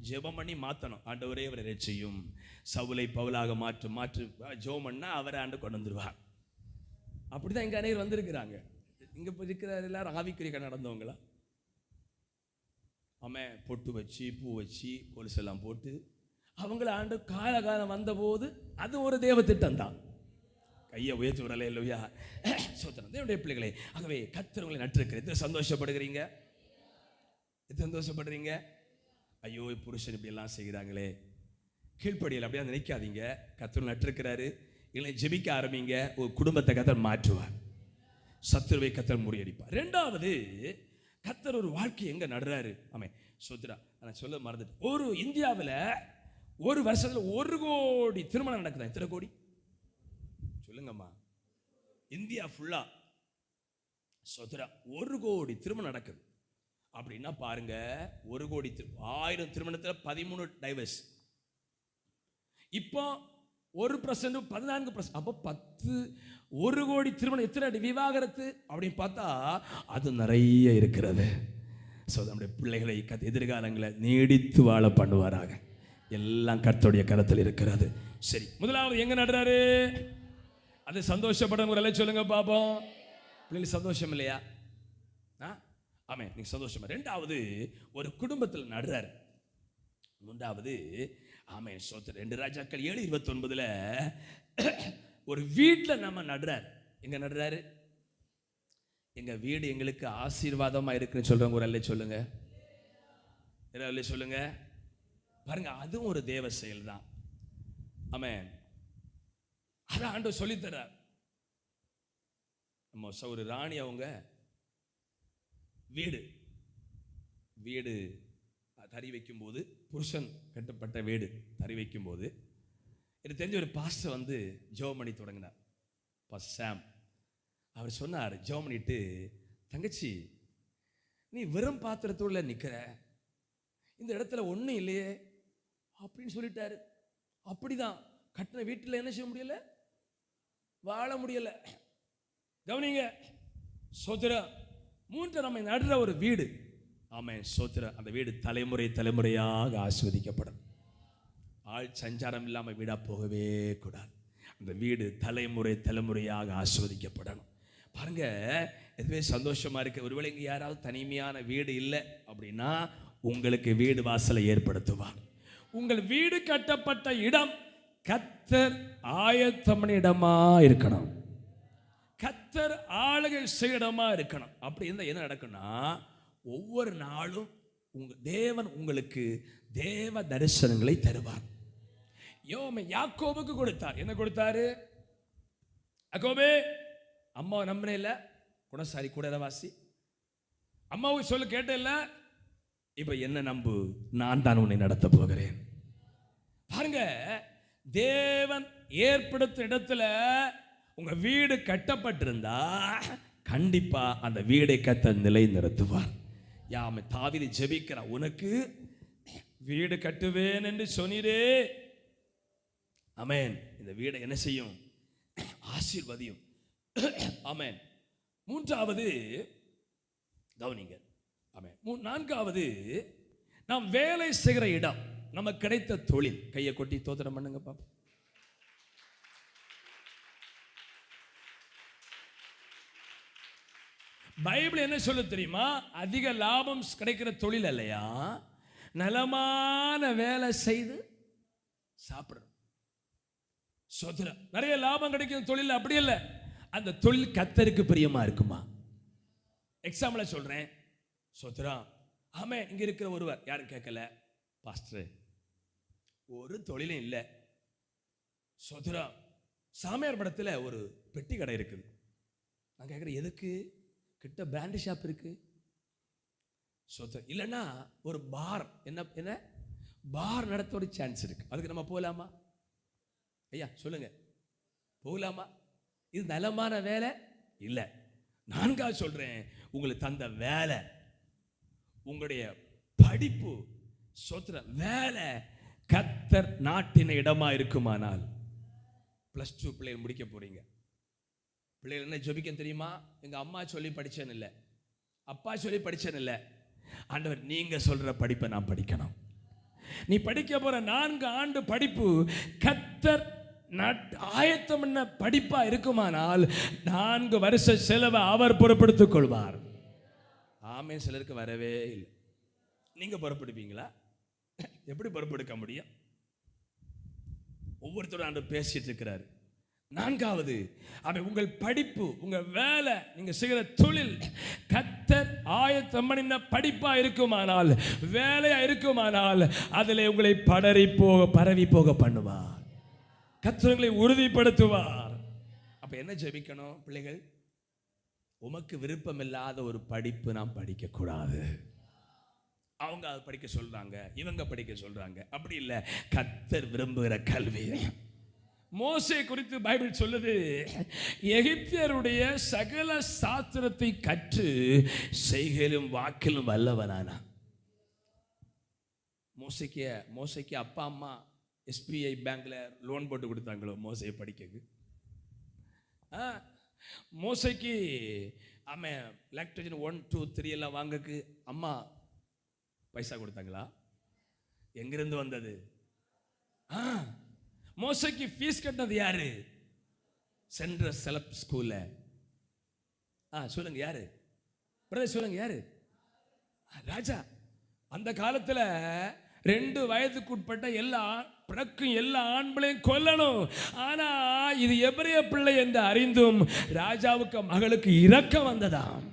ஜெபம் பண்ணி மாத்தணும். ஆண்டவரே அவரை ரட்சியும், சவுலை பவுலாக மாற்று ஜோமன்னா அவரை ஆண்டு கொண்டு வந்துருவார். அப்படிதான் இங்க அனைவரும் வந்திருக்கிறாங்க. இங்க இருக்கிற எல்லாரும் ஆவிக்குரிய நடந்தவங்களா? ஆமே, பொட்டு வச்சு பூ வச்சு கொலுசெல்லாம் போட்டு அவங்கள ஆண்டு காலகாலம் வந்தபோது அது ஒரு தேவ திட்டம் தான். கையை உயர்த்தி விடலை இல்லையா? சோத்திரம் தேவனுடைய பிள்ளைகளே. ஆகவே கர்த்தர் உங்களை நட்டிருக்கிற எத்தனை சந்தோஷப்படுகிறீங்க? எத்தனை சந்தோஷப்படுறீங்க? ஐயோ, புருஷன் இப்படி எல்லாம் செய்கிறாங்களே, கீழ்ப்படியில் அப்படியே நினைக்காதீங்க. கர்த்தர் நட்டிருக்கிறாரு. இல்லை, ஜெபிக்க ஆரம்பிங்க. ஒரு குடும்பத்தை கர்த்தர் மாற்றுவார், சத்துருவை கர்த்தர் முறியடிப்பார். 2வது, கர்த்தர் ஒரு வாழ்க்கை எங்க நடுறாரு. ஆமே, சோத்ரா, நான் சொல்ல மறந்துட்டு, ஒரு இந்தியாவில் ஒரு வருஷத்துல 1 கோடி திருமணம் நடக்குதா? எத்தனை கோடி சொல்லுங்கம்மா? இந்தியா ஃபுல்லா சோத்ரா 1 கோடி திருமணம் நடக்குது. அப்படின்னா பாருங்க, 1 கோடி 1000 திருமணத்தில் 13 டைவர்ஸ். இப்போ 1% 14%. அப்போ 1 கோடி திருமணம், எத்தனை அடி விவாகரத்து அப்படின்னு பார்த்தா அது நிறைய இருக்கிறது. ஸோ நம்முடைய பிள்ளைகளை எதிர்காலங்களை நீடித்து வாழ பண்ணுவாராக. எல்லாம் கர்த்தருடைய கரத்தில் இருக்கிறது. சரி, முதலாவது எங்க நடுறாரு? அது சந்தோஷப்படணும் சொல்லுங்க பாப்போம். பிள்ளைகள் சந்தோஷம் இல்லையா? ஆமே, நீங்க சந்தோஷமா. ரெண்டாவது ஒரு குடும்பத்தில் நடுறாரு. மூன்றாவது ஆமே சோத்திரம் 2 ராஜாக்கள் 7:29 ஒரு வீட்டில் நம்ம நடுறாரு. எங்க நடுறாரு? எங்க வீடு எங்களுக்கு ஆசீர்வாதமா இருக்குன்னு சொல்றவங்க ஒரு அல்ல சொல்லுங்க. அல்ல சொல்லுங்க பாருங்க. அதுவும் ஒரு தேவ செயல் தான். ஆமென். அதான் ஆண்டவர் சொல்லி தர்றார். நம்ம சௌரி ராணி அவங்க வீடு தறி வைக்கும் போது, புருஷன் கட்டப்பட்ட வீடு தறி வைக்கும் போது எனக்கு தெரிஞ்ச ஒரு பாஸ்டர் வந்து ஜெபம் பண்ணி தொடங்கினார். பாஸ்டர் சாம் அவர் சொன்னார், ஜெபம் பண்ணிட்டு, தங்கச்சி நீ வெறும் பாத்திரத்தோட நிற்கிற, இந்த இடத்துல ஒன்றும் இல்லையே அப்படின்னு சொல்லிட்டாரு. அப்படிதான் கட்டின வீட்டில் என்ன செய்ய முடியல, வாழ முடியல. கவனிங்க சோத்திரம். மூன்று நம்ம நடுற ஒரு வீடு. ஆமே சோத்திரம். அந்த வீடு தலைமுறையாக ஆஸ்வதிக்கப்படும். ஆள் சஞ்சாரம் இல்லாமல் வீடா போகவே கூடாது. அந்த வீடு தலைமுறையாக ஆஸ்வதிக்கப்படணும். பாருங்க, எதுவே சந்தோஷமா இருக்கு. ஒருவேளை இங்கே யாராவது தனிமையான வீடு இல்லை அப்படின்னா உங்களுக்கு வீடு வாசலை ஏற்படுத்துவார். உங்கள் வீடு கட்டப்பட்ட இடம் கர்த்தர் ஆயத்தமான இடமா இருக்கணும். கர்த்தர் ஆளுகை செய்யடமா இருக்கணும். அப்படி இருந்தால் என்ன நடக்கும்னா, ஒவ்வொரு நாளும் தேவன் உங்களுக்கு தேவ தரிசனங்களை தருவார். யாக்கோபுக்கு கொடுத்தார். என்ன கொடுத்தாரு? யாக்கோபே, அம்மாவை நம்பினே இல்லை, குணசாரி கூட வாசி, அம்மாவுக்கு சொல்ல கேட்ட இல்லை, இப்ப என்ன நம்பு, நான் தான் உன்னை நடத்த போகிறேன். பாருங்க, தேவன் ஏற்படுத்த இடத்துல உங்க வீடு கட்டப்பட்டிருந்தா கண்டிப்பா அந்த வீடை கர்த்தர் நிலை நிறுத்துவார். யாமே தாவீது ஜெபிக்கிறார், உனக்கு வீடு கட்டுவேன் என்று சொன்னீரே. ஆமென். இந்த வீடை என்ன செய்யும்? ஆசீர்வதியும். ஆமென். மூன்றாவது கவனிங்க. ஆமென். நான்காவது, நாம் வேலை செய்கிற இடம், நமக்கு கிடைத்த தொழில். கையை கொட்டி தோத்திரம் பண்ணுங்க பாப்பா. பைபிள் என்ன சொல்ல தெரியுமா? அதிக லாபம் கிடைக்கிற தொழில் இல்லையா, நலமான வேலை செய்து சாப்பிடுறோம். சோதரம். நிறைய லாபம் கிடைக்கிற தொழில் அப்படி இல்லை. அந்த தொழில் கர்த்தருக்கு பிரியமா இருக்குமா? எக்ஸாம்பிள் சொல்றேன். சோதரம். ஆமே, இங்க இருக்கிற ஒருவர் யாரும் கேட்கல, பாஸ்டர் ஒரு தொழிலும் இல்லை. சோதரம். சாமியார் படத்தில் ஒரு பெட்டி கடை இருக்குது. நான் கேட்குறேன், எதுக்கு? கிட்ட பிராண்ட் ஷாப் இருக்கு. இல்லைன்னா ஒரு பார், என்ன பார் நடத்த ஒரு சான்ஸ் இருக்கு. அதுக்கு நம்ம போகலாமா? ஐயா சொல்லுங்க, போகலாமா? இது நலமான வேலை இல்லை. நான்காவது சொல்றேன், உங்களுக்கு தந்த வேலை, உங்களுடைய படிப்பு, சொத்திர வேலை கர்த்தர் நாட்டின இடமா இருக்குமானால், +2 பிள்ளைகள் முடிக்க போறீங்க. பிள்ளைகள் என்ன ஜெபிக்க தெரியுமா? எங்க அம்மா சொல்லி படிச்சேன் இல்லை, அப்பா சொல்லி படிச்சேன் இல்லை, ஆண்டவர் நீங்க சொல்ற படிப்பை நான் படிக்கணும். நீ படிக்க போற 4 ஆண்டு படிப்பு கர்த்தர் ஆயத்தம் பண்ண படிப்பா இருக்குமானால் 4 வருஷ செலவை அவர் பொறுப்படுத்திக் கொள்வார். ஆமே. சிலருக்கு வரவே இல்லை. நீங்க பொறுப்படுப்பீங்களா? எப்படி பொறுப்பெடுக்க முடியும்? ஒவ்வொருத்தரும் ஆண்டு பேசிட்டு இருக்கிறாரு. நான்காவது, அவன் உங்கள் படிப்பு, உங்க வேலை, நீங்க செய்கிற தொழில் கர்த்தர் ஆயத்தம் பண்ணின படிப்பா இருக்குமானால், வேலையா இருக்குமானால், அதில் உங்களை பரவி போக பண்ணுவார். கர்த்தர் உங்களை உறுதிப்படுத்துவார். அப்ப என்ன ஜெபிக்கணும்? பிள்ளைகள், உமக்கு விருப்பம் இல்லாத ஒரு படிப்பு நாம் படிக்க கூடாது. அவங்க அதை படிக்க சொல்றாங்க, இவங்க படிக்க சொல்றாங்க, அப்படி இல்லை. கர்த்தர் விரும்புகிற கல்வி. மோசே குறித்து பைபிள் சொல்லுது, எகிப்தியருடைய சகல சாஸ்திரத்தை கற்று செய்கையிலும் வாக்கிலும் வல்லவனானா. மோசைக்கு அப்பா அம்மா SBI பேங்க்ல லோன் போட்டு கொடுத்தாங்களோ மோசையை படிக்கக்கு. மோசைக்கு அவன் லாக்டோஜன் 1, 2, 3 எல்லாம் வாங்கக்கு அம்மா பைசா கொடுத்தாங்களா? எங்கிருந்து வந்தது? மோசைக்கு ஃபீஸ் கட்டினது யாரு? சென்ட்ரல் செலப் ஸ்கூல்ல. சொல்லுங்க யாரு? பிரதர் சொல்லுங்க யாரு? ராஜா. அந்த காலத்துல 2 வயதுக்குட்பட்ட பிறக்கும் எல்லா ஆண்களையும் கொல்லணும். ஆனா இது எபிரேய பிள்ளை என்று அறிந்தும் ராஜாவுக்கு மகளுக்கு இரக்கம் வந்ததாம்.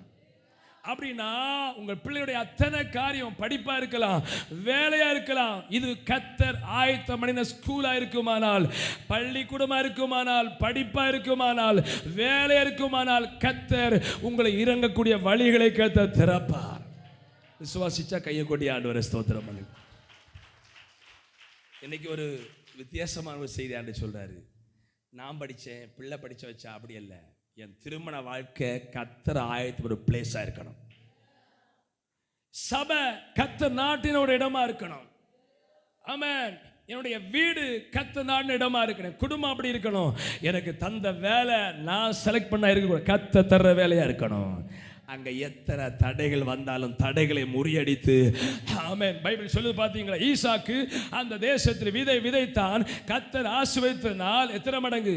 அப்படின்னா உங்கள் பிள்ளையுடைய அத்தனை காரியம் படிப்பா இருக்கலாம், வேலையா இருக்கலாம், இது கர்த்தர் ஆயத்தம் பண்ணின ஸ்கூலா இருக்குமானால், பள்ளிக்கூடமா இருக்குமானால், படிப்பா இருக்குமானால், வேலையா இருக்குமானால், கர்த்தர் உங்களை இறங்கக்கூடிய வழிகளை கர்த்தர் திறப்பார். விசுவாசிச்சா கையை கொட்டி ஆண்டவரை ஸ்தோத்திரம் பண்ணு. இன்னைக்கு ஒரு வித்தியாசமான ஒரு செய்தி ஆண்டு சொல்றாரு. நான் படித்தேன், பிள்ளை படிச்ச வச்சா, அப்படி அல்ல. என் திருமண வாழ்க்கை கர்த்தர் ஆயத்து ஒரு பிளேஸா இருக்கணும். சபை கர்த்தர் நாட்டின ஒரு இடமா இருக்கணும். ஆமென். என்னுடைய வீடு கர்த்தர் நாட்டின இடமா இருக்கணும். குடும்பம் அப்படி இருக்கணும். எனக்கு தந்த வேலை நான் செலக்ட் பண்ண இருக்கக்கூடாது, கர்த்தர் தர்ற வேலையா இருக்கணும். அங்க எத்தனை தடைகள் வந்தாலும் தடைகளை முறியடித்து, ஆமென். பைபிள் சொல்லுது பாத்தீங்களா, ஈசாக்கு அந்த தேசத்தில் விதை விதைத்தான், கர்த்தர் ஆசீர்வதித்தனால் எத்தனை மடங்கு?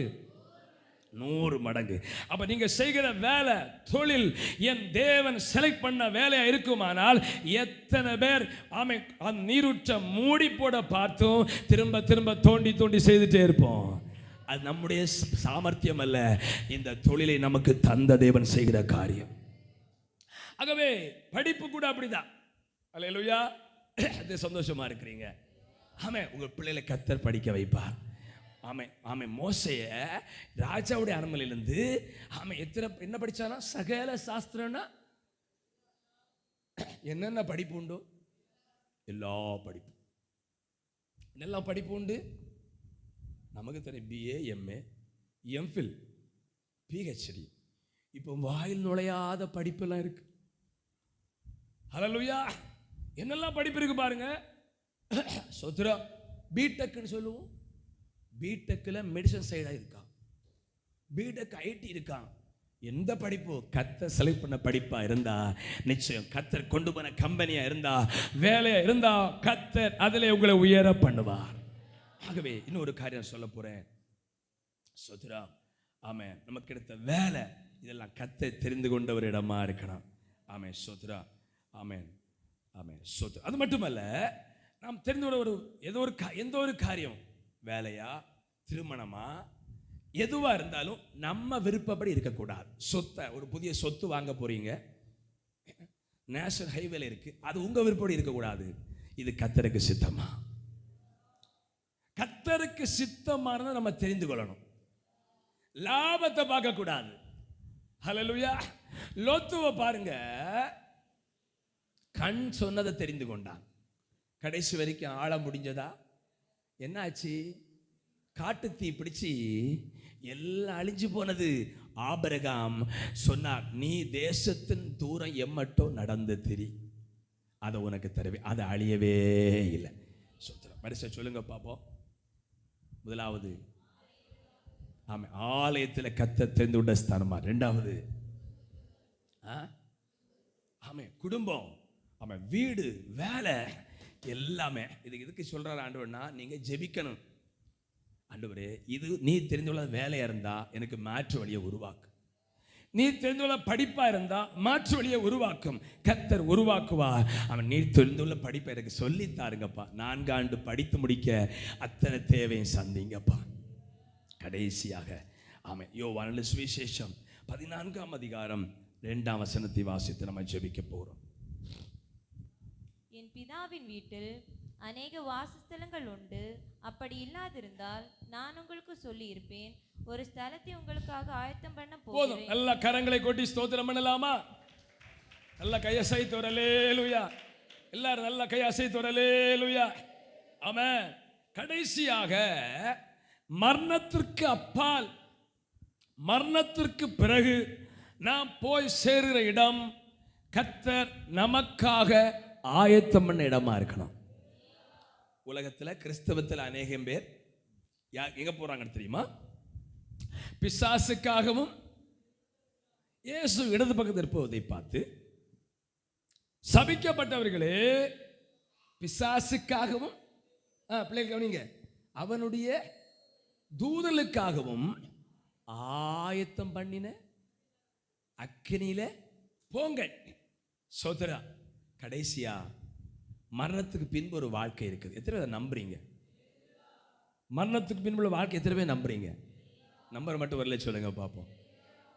100 மடங்கு. அப்ப நீங்க செய்கிற வேலை, தொழில் என் தேவன் செலக்ட் பண்ண வேலையா இருக்குமானால் எத்தனை பேர் ஆமென் அந்த நீருற்ற மூடி போட பார்த்தும் திரும்ப திரும்ப தோண்டி தோண்டி செய்துட்டே இருப்போம். அது நம்முடைய சாமர்த்தியம் அல்ல, இந்த தொழிலை நமக்கு தந்த தேவன் செய்கிற காரியம். ஆகவே படிப்பு கூட அப்படிதான். அல்லேலூயா. அது சந்தோஷமா இருக்கிறீங்க. ஆமென். உங்க பிள்ளைகளை கர்த்தர் படிக்க வைப்பார். ஆமென் ஆமென். மோசைய ராஜாவுடைய அரண்மனையிலிருந்து ஆமென் என்ன படிச்சானா? சகல சாஸ்திரம்னா என்னென்ன படிப்பு உண்டோ எல்லா படிப்பு, என்னெல்லாம் படிப்பு உண்டு நமக்கு தெரியும். BA, MA, MPhil, PhD. இப்போ வாயில் நுழையாத படிப்பெல்லாம் இருக்கு. ஹல்லேலூயா. என்னெல்லாம் படிப்பு இருக்கு பாருங்க. சொத்ரா பிடெக்னு சொல்லுவோம். பிடெக்ல மெடிசன் சைடா இருக்கான், பிடெக் IT இருக்கான். எந்த படிப்பு கர்த்தர் செலக்ட் பண்ண படிப்பா இருந்தா நிச்சயம், கர்த்தர் கொண்டு போன கம்பெனியா இருந்தா, வேலையா இருந்தா, கர்த்தர் அதிலே உங்களை உயர பண்ணுவார். ஆகவே இன்னொரு காரியம் சொல்ல போறேன். சொத்ரா ஆமென். நமக்கு கிடைத்த வேலை இதெல்லாம் கர்த்தர் தெரிந்து கொண்ட ஒரு இடமா இருக்கணும். ஆமென். சொத்ரா ஆமென் ஆமென். சொத்து அது மட்டுமல்ல, நாம் தெரிந்து கொண்ட எந்த ஒரு காரியம், வேலையா திருமணமா எதுவா இருந்தாலும் நம்ம விருப்பப்படி இருக்கக்கூடாது. சொத்தை, ஒரு புதிய சொத்து வாங்க போறீங்க, நேஷனல் ஹைவேல இருக்கு, அது உங்க விருப்பப்படி இருக்கக்கூடாது. இது கர்த்தருக்கு சித்தமா? கர்த்தருக்கு சித்தமானதை நம்ம தெரிந்து கொள்ளணும். லாபத்தை பார்க்க கூடாது. ஹல்லேலூயா. லோத்துவை பாருங்க, கண் சொன்னதை தெரிந்து கொண்டான். கடைசி வரைக்கும் ஆள முடிஞ்சதா? என்னாச்சு? காட்டு தீ பிடிச்சி எல்லாம் அழிஞ்சு போனது. ஆபிரகாம் சொன்னார், நீ தேசத்தின் தூரம் எம்மட்டோ நடந்து திரி, அதை உனக்கு தருவே. அதை அழியவே இல்லை. பரிசை சொல்லுங்க பாப்போம். முதலாவது ஆமா ஆலயத்தில் கர்த்தர் தெரிந்து கொண்ட ஸ்தானமா. ரெண்டாவது ஆமே குடும்பம், ஆமா வீடு, வேலை, எல்லாமே. இதுக்கு சொல்றாரு ஆண்டவர்னா, நீங்க ஜெபிக்கணும். ஆண்டவரே, இது நீ தெரிந்துள்ள வேலையா இருந்தா எனக்கு மாற்று வழியை உருவாக்கு. நீ தெரிந்துள்ள படிப்பா இருந்தா மாற்று வழியை உருவாக்கும். கர்த்தர் உருவாக்குவார். அவன் நீ தெரிந்துள்ள படிப்பை எனக்கு சொல்லித்தாருங்கப்பா. 4 ஆண்டு படித்து முடிக்க அத்தனை தேவையும் சந்திங்கப்பா. கடைசியாக ஆமென். யோவான் சுவிசேஷம் 14ஆம் அதிகாரம் 2ஆம் வசனத்தை வாசித்து நம்ம ஜெபிக்க போறோம். என் பிதாவின் வீட்டில் அநேக வாசஸ்தலங்கள் உண்டு. அப்படி இல்லாதிருந்தால் நான் உங்களுக்கு சொல்லி இருப்பேன். ஒரு ஸ்தலத்தை உங்களுக்காக ஆயத்தம் பண்ண போகிறேன். நல்ல கரங்களை கொட்டி ஸ்தோத்திரம் பண்ணலாமா? நல்ல கையசைத்து அல்லேலூயா. எல்லாரும் நல்ல கையசைத்து அல்லேலூயா. ஆமென். கடைசியாக மரணத்திற்கு அப்பால், மரணத்திற்கு பிறகு நாம் போய் சேருகிற இடம் கர்த்தர் நமக்காக ஆயத்தம் பண்ண இடமா இருக்கணும். உலகத்தில் கிறிஸ்தவத்தில் அநேகம் பேர் எங்க போறாங்க தெரியுமா? பிசாசுக்காகவும் இயேசு இடது பக்கத்தில் இருப்பதை பார்த்து, சபிக்கப்பட்டவர்களே பிசாசுக்காகவும் பிள்ளைகள் கவனிங்க, அவனுடைய தூதலுக்காகவும் ஆயத்தம் பண்ணின அக்கினியில போங்கள். சோதரா, கடைசியா மரணத்துக்கு பின்பு ஒரு வாழ்க்கை இருக்குது. எத்தனை பேர் நம்புறீங்க? மரணத்துக்கு பின்புள்ள வாழ்க்கை எத்தனை பேர் நம்புறீங்க? நம்பர் மட்டும் வரல சொல்லுங்க பார்ப்போம்.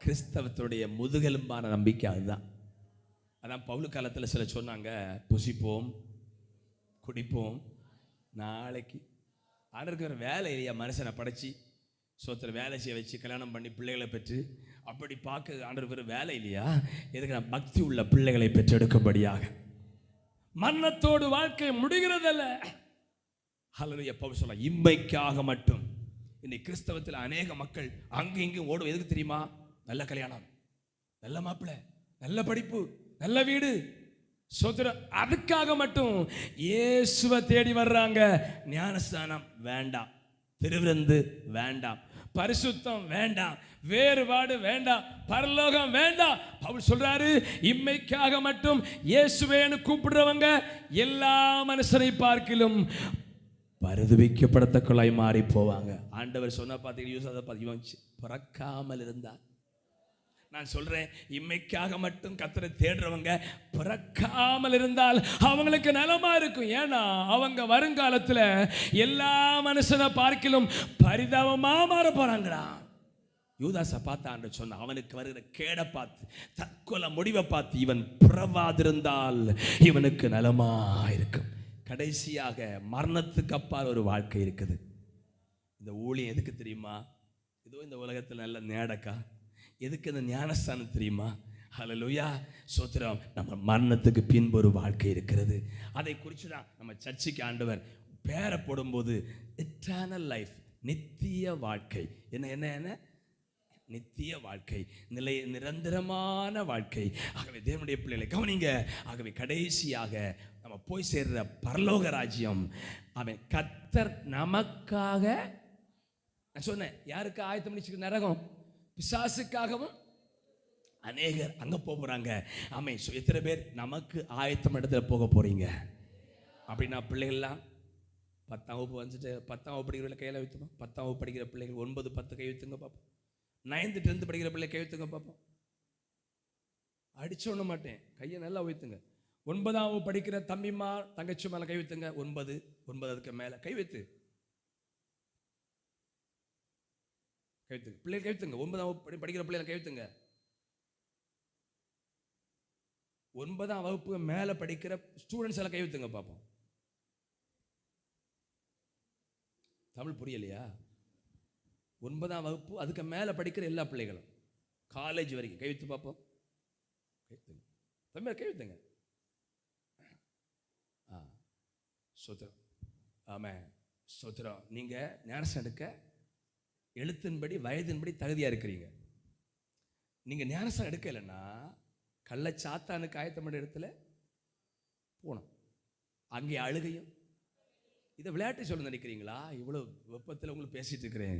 கிறிஸ்தவத்துடைய முதுகெலும்பான நம்பிக்கை அதுதான். அதான் பவுல் காலத்தில் சில சொன்னாங்க, புசிப்போம் குடிப்போம் நாளைக்கு. ஆண்டவருக்கு வேற வேலை இல்லையா? மனுஷனை படைச்சி சோத்திர வேலை செய்ய வச்சு கல்யாணம் பண்ணி பிள்ளைகளை பெற்று அப்படி பார்க்க ஆண்டவருக்கு வேலை இல்லையா? எதுக்கு? நான் பக்தி உள்ள பிள்ளைகளை பெற்றெடுக்கும்படியாக. மரணத்தோடு வாழ்க்கை முடிகிறதல்ல. ஹல்லேலூயா. பவுல் சொல்ல, இம்மைக்காக மட்டும். இன்னைக்கு கிறிஸ்தவத்தில் அநேக மக்கள் அங்கே இங்கும் ஓடும். எதுக்கு தெரியுமா? நல்ல கல்யாணம், நல்ல மாப்பிள்ளை, நல்ல படிப்பு, நல்ல வீடு, சோத்திரம். அதுக்காக மட்டும் இயேசுவை தேடி வர்றாங்க. ஞானஸ்தானம் வேண்டாம், திருவிருந்து வேண்டாம், பரிசுத்தம் வேண்டாம், வேறுபாடு வேண்டாம், பரலோகம் வேண்டாம். பவுல் சொல்றாரு, இம்மைக்காக மட்டும் இயேசுவேன்னு கூப்பிடுறவங்க எல்லா மனுஷனை பார்க்கிலும் பரிதபிக்கப்படத்தக்களாய் மாறி போவாங்க. ஆண்டவர் சொன்ன பார்த்தீங்கன்னா பிறக்காமல் இருந்தார். நான் சொல்றேன், இம்மைக்காக மட்டும் கர்த்தரை தேடுறவங்க பிறக்காமல் இருந்தால் அவங்களுக்கு நலமா இருக்கும். ஏன்னா அவங்க வருங்காலத்தில் எல்லா மனுஷனை பார்க்கிலும் பரிதாபமா மாற போறாங்களா. யூதாசை பார்த்து ஆண்டவர் சொன்ன, அவனுக்கு வருகிற கேடை பார்த்து, தற்கொலை முடிவை பார்த்து, இவன் பிறவாதிருந்தால் இவனுக்கு நலமா இருக்கும். கடைசியாக மரணத்துக்கு அப்பால் ஒரு வாழ்க்கை இருக்குது. இந்த ஊழியம் எதுக்கு தெரியுமா? ஏதோ இந்த உலகத்தில் நல்ல நேடக்கா. எதுக்கு இந்த ஞானஸ்தானம் தெரியுமா? ஹல்லேலூயா, சோத்திரம். நம்ம மரணத்துக்கு பின்பு ஒரு வாழ்க்கை இருக்கிறது. அதை குறித்து தான் நம்ம சர்ச்சுக்கு ஆண்டவர் பேரை போடும்போது எட்டர்னல் லைஃப், நித்திய வாழ்க்கை. என்ன என்ன என்ன? நித்திய வாழ்க்கை, நிரந்தரமான வாழ்க்கை. ஆகவே தேவனுடைய பிள்ளைகளை கவனிங்க. ஆகவே கடைசியாக நம்ம போய் சேர்ற பரலோக ராஜ்யம், அவன் கர்த்தர் நமக்காக, நான் சொன்னேன், யாருக்கு ஆயத்தம் பண்ணிச்சு? நரகம், பிசாசுக்காகவும் அநேகர் அங்கே போகிறாங்க. ஆமை. எத்தனை பேர் நமக்கு ஆயத்தம் இடத்துல போக போறீங்க? அப்படின்னா பிள்ளைகள்லாம் 10ஆம் வகுப்பு வந்துட்டு 10ஆம் வகுப்பு படிக்கிற கையில் வைத்துமா? 10ஆம் வகுப்பு படிக்கிற பிள்ளைகள் 9, 10 கை வைத்துங்க பார்ப்போம். 9th 10th படிக்கிற பிள்ளை கை வைத்துங்க பார்ப்போம். அடிச்சு ஒண்ண மாட்டேன், கையை நல்லா வைத்துங்க. 9ஆம் வகுப்பு படிக்கிற தம்பிமா தங்கச்சி மேலே கை வைத்துங்க. 9 மேலே கை வைத்து கைத்துங்க. பிள்ளைகள் கைத்துங்க. 9ஆம் வகுப்பு படிக்கிற பிள்ளைகளை கைத்துங்க. 9ஆம் வகுப்பு மேல படிக்கிற ஸ்டூடெண்ட்ஸ் எல்லாம் கைத்துங்க பார்ப்போம். தமிழ் புரியலையா? 9ஆம் வகுப்பு அதுக்கு மேல படிக்கிற எல்லா பிள்ளைகளும் காலேஜ் வரைக்கும் கைவித்து பார்ப்போம். கைத்துங்க தம்பி, கைவித்துங்க. சோத்திரம். ஆமே, சோத்திரம். நீங்க ஞானஸ்நானம் எடுக்க எழுத்தின்படி வயதின்படி தகுதியா இருக்கிறீங்க. நீங்க ஞானஸ்நானம் எடுக்க இல்லைன்னா கள்ளச்சாத்தானுக்கு ஆயத்தமான இடத்துல போனோம். அங்கே அழுகையும். இதை விளையாட்டு சொல்ல நினைக்கிறீங்களா? இவ்வளவு வெப்பத்தில் உங்களுக்கு பேசிட்டு இருக்கிறேன்.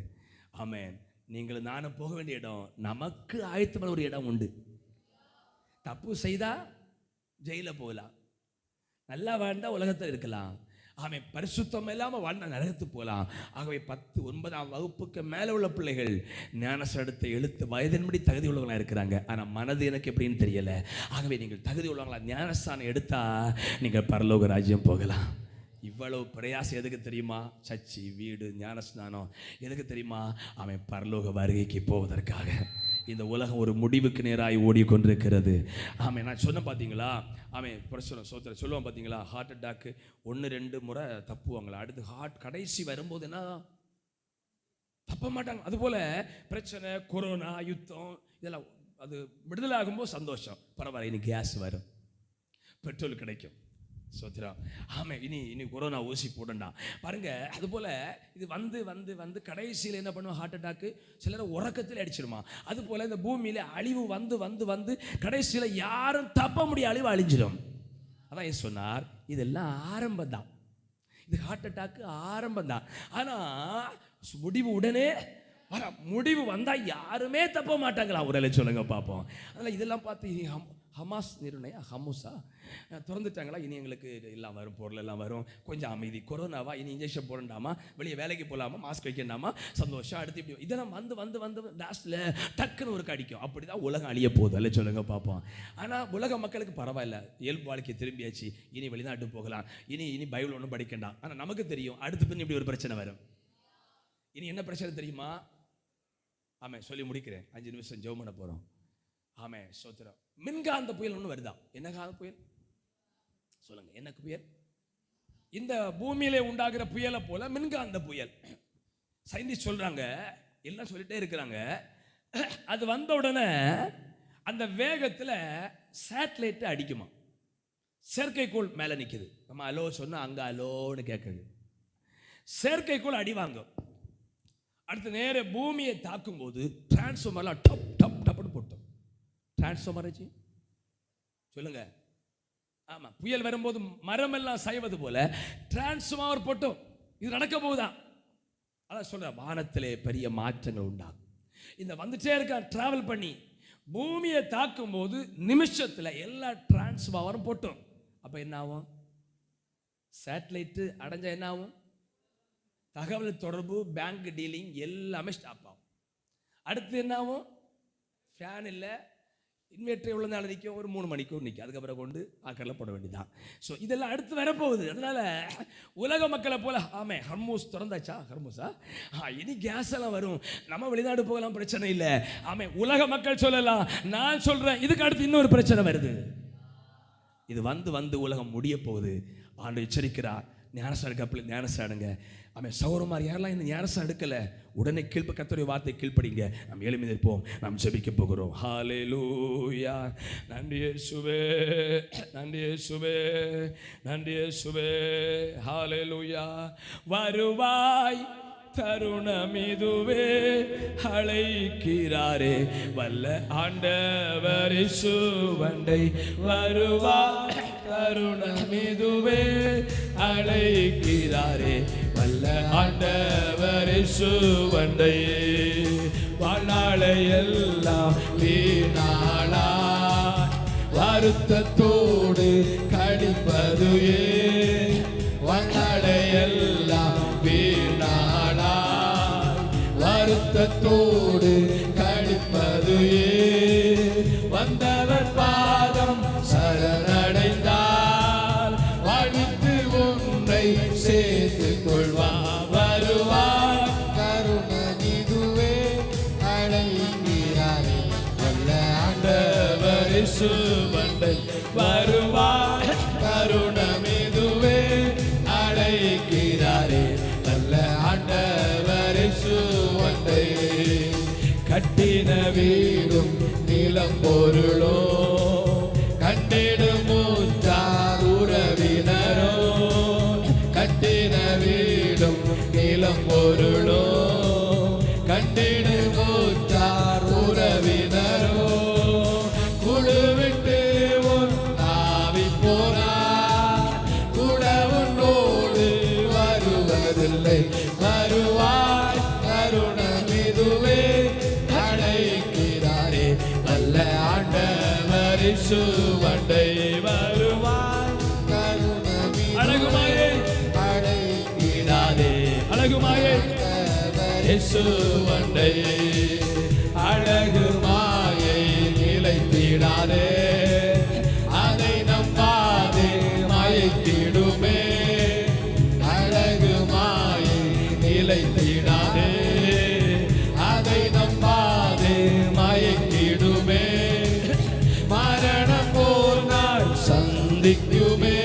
ஆமென். நீங்கள் நானும் போக வேண்டிய இடம், நமக்கு ஆயத்தமான ஒரு இடம் உண்டு. தப்பு செய்தா ஜெயில போகலாம், நல்லா வாழ்ந்தா உலகத்தில் இருக்கலாம். ஆமே, பரிசுத்தம் இல்லாமல் வாழ்ந்த நரகத்துக்கு போகலாம். ஆகவே 10, 9ஆம் வகுப்புக்கு மேலே உள்ள பிள்ளைகள் ஞானஸ்நானத்தை எழுத்து வயதின்படி தகுதி உள்ளவங்களா இருக்கிறாங்க. ஆனால் மனது எனக்கு எப்படின்னு தெரியல. ஆகவே நீங்கள் தகுதி உள்ளவங்களா ஞானஸ்நானம் எடுத்தா நீங்கள் பரலோக ராஜ்யம் போகலாம். இவ்வளவு பிரயாசம் எதுக்கு தெரியுமா? சர்ச்சு, வீடு, ஞானஸ்நானம் எதுக்கு தெரியுமா? அவன் பரலோக வருகைக்கு போவதற்காக. இந்த உலகம் ஒரு முடிவுக்கு நேராக ஓடிக்கொண்டிருக்கிறது. ஆமாம், நான் சொன்ன பார்த்தீங்களா? ஆமாம், பிரச்சனை சோத்திர சொல்லுவான் பார்த்தீங்களா? ஹார்ட் அட்டாக்கு 1-2 முறை தப்புவாங்களா, அடுத்து ஹார்ட் கடைசி வரும்போது என்ன தப்ப மாட்டாங்க. அதுபோல் பிரச்சனை, கொரோனா, யுத்தம் இதெல்லாம் அது விடுதலை ஆகும்போது சந்தோஷம். பரவாயில்ல, இனி கேஸ் வரும், பெட்ரோல் கிடைக்கும். சோத்திரம். ஆமாம், இனி கொரோனா ஊசி போடண்டா பாருங்க. அதுபோல் இது வந்து வந்து வந்து கடைசியில் என்ன பண்ணுவோம்? ஹார்ட் அட்டாக்கு சிலர் உறக்கத்தில் அடிச்சிடுமா. அதுபோல் இந்த பூமியில் அழிவு வந்து வந்து வந்து கடைசியில் யாரும் தப்ப முடிய அழிவு அழிஞ்சிடும். அதான் சொன்னார், இதெல்லாம் ஆரம்பம் தான். இது ஹார்ட் அட்டாக்கு ஆரம்பம் தான். ஆனால் முடிவு உடனே வர, முடிவு வந்தால் யாருமே தப்ப மாட்டாங்களா? ஒரு சொல்லுங்க பார்ப்போம். அதனால் இதெல்லாம் பார்த்து ஹமாஸ் நிறுவனம் ஹமுஸா திறந்துட்டாங்களா, இனி எங்களுக்கு எல்லாம் வரும், பொருள் எல்லாம் வரும், கொஞ்சம் அமைதி. கொரோனாவா, இனி இன்ஜெக்ஷன் போடண்டாமா, வெளியே வேலைக்கு போகலாமா, மாஸ்க் வைக்கண்டாமா, சந்தோஷம். அடுத்து இப்படி இதெல்லாம் வந்து லாஸ்ட்டில் டக்குன்னு ஒரு கடிக்கும். அப்படி தான் உலகம் அழிய போகுது. அல்ல சொல்லுங்க பார்ப்போம். ஆனால் உலக மக்களுக்கு பரவாயில்ல, இயல்பு வாழ்க்கை திரும்பியாச்சு, இனி வெளிநாட்டு போகலாம், இனி பைபிள் ஒன்றும் படிக்கண்டாம். ஆனால் நமக்கு தெரியும் அடுத்து பின் இப்படி ஒரு பிரச்சனை வரும். இனி என்ன பிரச்சனை தெரியுமா? ஆமே, சொல்லி முடிக்கிறேன், 5 நிமிஷம் ஜெபம் பண்ண போகிறோம். ஆமே, சோத்திரம். மின்காந்த புயல் ஒன்று வருதா? என்ன காந்த புயல் சொல்லுங்க, என்ன புயல்? இந்த பூமியிலே உண்டாகிற புயலை போல மின்காந்த புயல். சயின்டிஸ்ட் சொல்றாங்க, எல்லாம் சொல்லிட்டே இருக்கிறாங்க. அது வந்த உடனே அந்த வேகத்தில் சேட்டலைட் அடிக்குமா, செயற்கைக்கோள் மேலே நிற்குது. நம்ம அலோ சொன்னா அங்கே அலோன்னு கேட்குது. செயற்கைக்கோள் அடி வாங்கும். அடுத்து நேர பூமியை தாக்கும் போது டிரான்ஸ்ஃபார்மர்லாம் டப் டப் டப்னு போட்டோம். டிரான்ஸ்ஃபார்மர் சொல்லுங்க. ஆமா, புயல் வரும்போது மரம் எல்லாம் சாய்வது போல டிரான்ஸ்ஃபார்மர் போட்டோம். இது நடக்க போகுதா? அதான் சொல்ற, வானத்திலே பெரிய மாற்றங்கள் உண்டாகும். இந்த வந்துட்டே இருக்க டிராவல் பண்ணி பூமியை தாக்கும் போது நிமிஷத்துல எல்லா டிரான்ஸ்ஃபார்மரும் போட்டோம். அப்ப என்ன ஆகும்? சேட்டலைட் அடைஞ்சா என்ன ஆகும்? தகவல் தொடர்பு, பேங்க் டீலிங் எல்லாமே ஸ்டாப் ஆகும். அடுத்து என்ன ஆகும்? ஃபேன் இல்லை, இன்வெர்டர் எவ்வளோ நாள் நிற்கும்? ஒரு 3 மணிக்கூர் நிற்கும். அதுக்கப்புறம் கொண்டு ஆக்கரில் போட வேண்டியதான். ஸோ இதெல்லாம் அடுத்து வரப்போகுது. அதனால உலக மக்களை போல, ஆமே ஹர்மூஸ் திறந்தாச்சா? ஹர்மூஸா? இனி கேஸ் எல்லாம் வரும், நம்ம வெளிநாடு போகலாம், பிரச்சனை இல்லை. ஆமே, உலக மக்கள் சொல்லலாம். நான் சொல்றேன், இதுக்கு அடுத்து இன்னொரு பிரச்சனை வருது. இது வந்து உலகம் முடிய போகுது. ஆண்டு எச்சரிக்கிறார், ஞானசார கப்பல் ஞானசாடுங்க. ஆமே, சௌரமார் யாரெல்லாம் இந்த ஞானசாரம் எடுக்கலை, உடனே கர்த்தருடைய வார்த்தை கீழ்ப்படிங்க. நாம் எளிமையாக இருப்போம். நாம் ஜெபிக்க போகிறோம். ஹல்லேலூயா. நன்றி இயேசுவே, நன்றி இயேசுவே, நன்றி இயேசுவே. ஹல்லேலூயா. வருவாய் தருணம் இதுவே, அழைக்கிறாரே வல்ல ஆண்டவர் இயேசுவண்டை. வருவாய் தருணம் இதுவே, அழைக்கிறாரே வல்ல ஆண்டவர் இயேசுவண்டை. வாழ்நாளை எல்லாம் வீணாளா வருத்தத்தோடு கழிப்பது ஏன்? வாழ்நாளை எல்லாம் வீணாளா வருத்தத்தோடு கழிப்பது ஏன்? வந்தவர் பாதம் சரணடைந்தால் வாழ்வித்து உன்னை சேர்த்து கொள்வார். வருவார் கருணம் இதுவே, அழைக்கிறாரே வல்ல ஆண்டவர் இயேசுவண்டை. வருவார் கருணம் இதுவே, அழைக்கிறாரே வல்ல ஆண்டவர் இயேசுவண்டை. கட்டின வீடும் நிலம் பொருளோ, கண்டிடும் மூச்சார் உறவினரோ. கட்டின வீடும் நிலம் பொருளோ, கண்டிடும் மூச்சார் உறவினரோ. குழுவிட்டு உன் ஆவி போனார், கூட உன்னோடு வருவதில்லை. வருவாய் கருணம் இதுவே, அழைக்கிறாரே வல்ல ஆண்டவர் இயேசுவண்டை. வருவாய் கருணம் அழகுமாயே, அழைக்கிறாரே அழகுமாயே இயேசுவண்டை. அழகுமாயை நிலைத்திடாதே, அதை நம்பாதே மயக்கிடுமே. அழகுமாயை நிலைத்திடாதே, அதை நம்பாதே மயக்கிடுமே. மரணம் போல் நாள் சந்திக்குமே,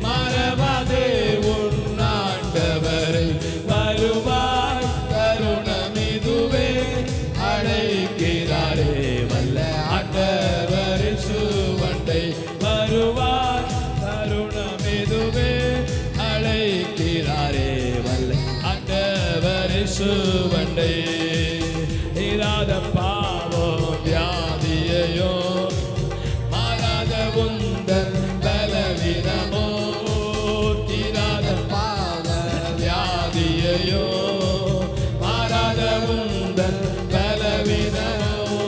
மறவாதே உன் ஆண்டவரை. வருவாய் கருணம் இதுவே, அழைக்கிறாரே வல்ல ஆண்டவர் இயேசுவண்டை. வருவாய் கருணம் இதுவே, அழைக்கிறாரே வல்ல ஆண்டவர் இயேசுவண்டை. இராத பாவம் வியாதியையோ, மாறாத உந்தன் பலவீனமோ, தீராத கிருபையோ மாறாத உந்தன் பலவிதமோ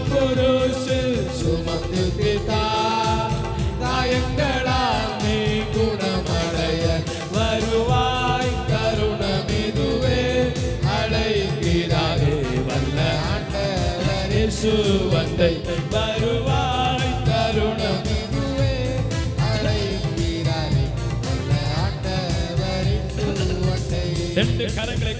குருசு சுமந்து தீர்த்தார் காயங்களால் நீ குணமடைய வருவாய் தருணமிதுவே அழைக்கிறாரே வல்ல ஆண்டவர் இயேசு வந்தை வருவாய் தருணமிதுவே அழைக்கிறாரே வல்ல ஆண்டவர் இயேசு வந்தை. ரெண்டு கரங்களை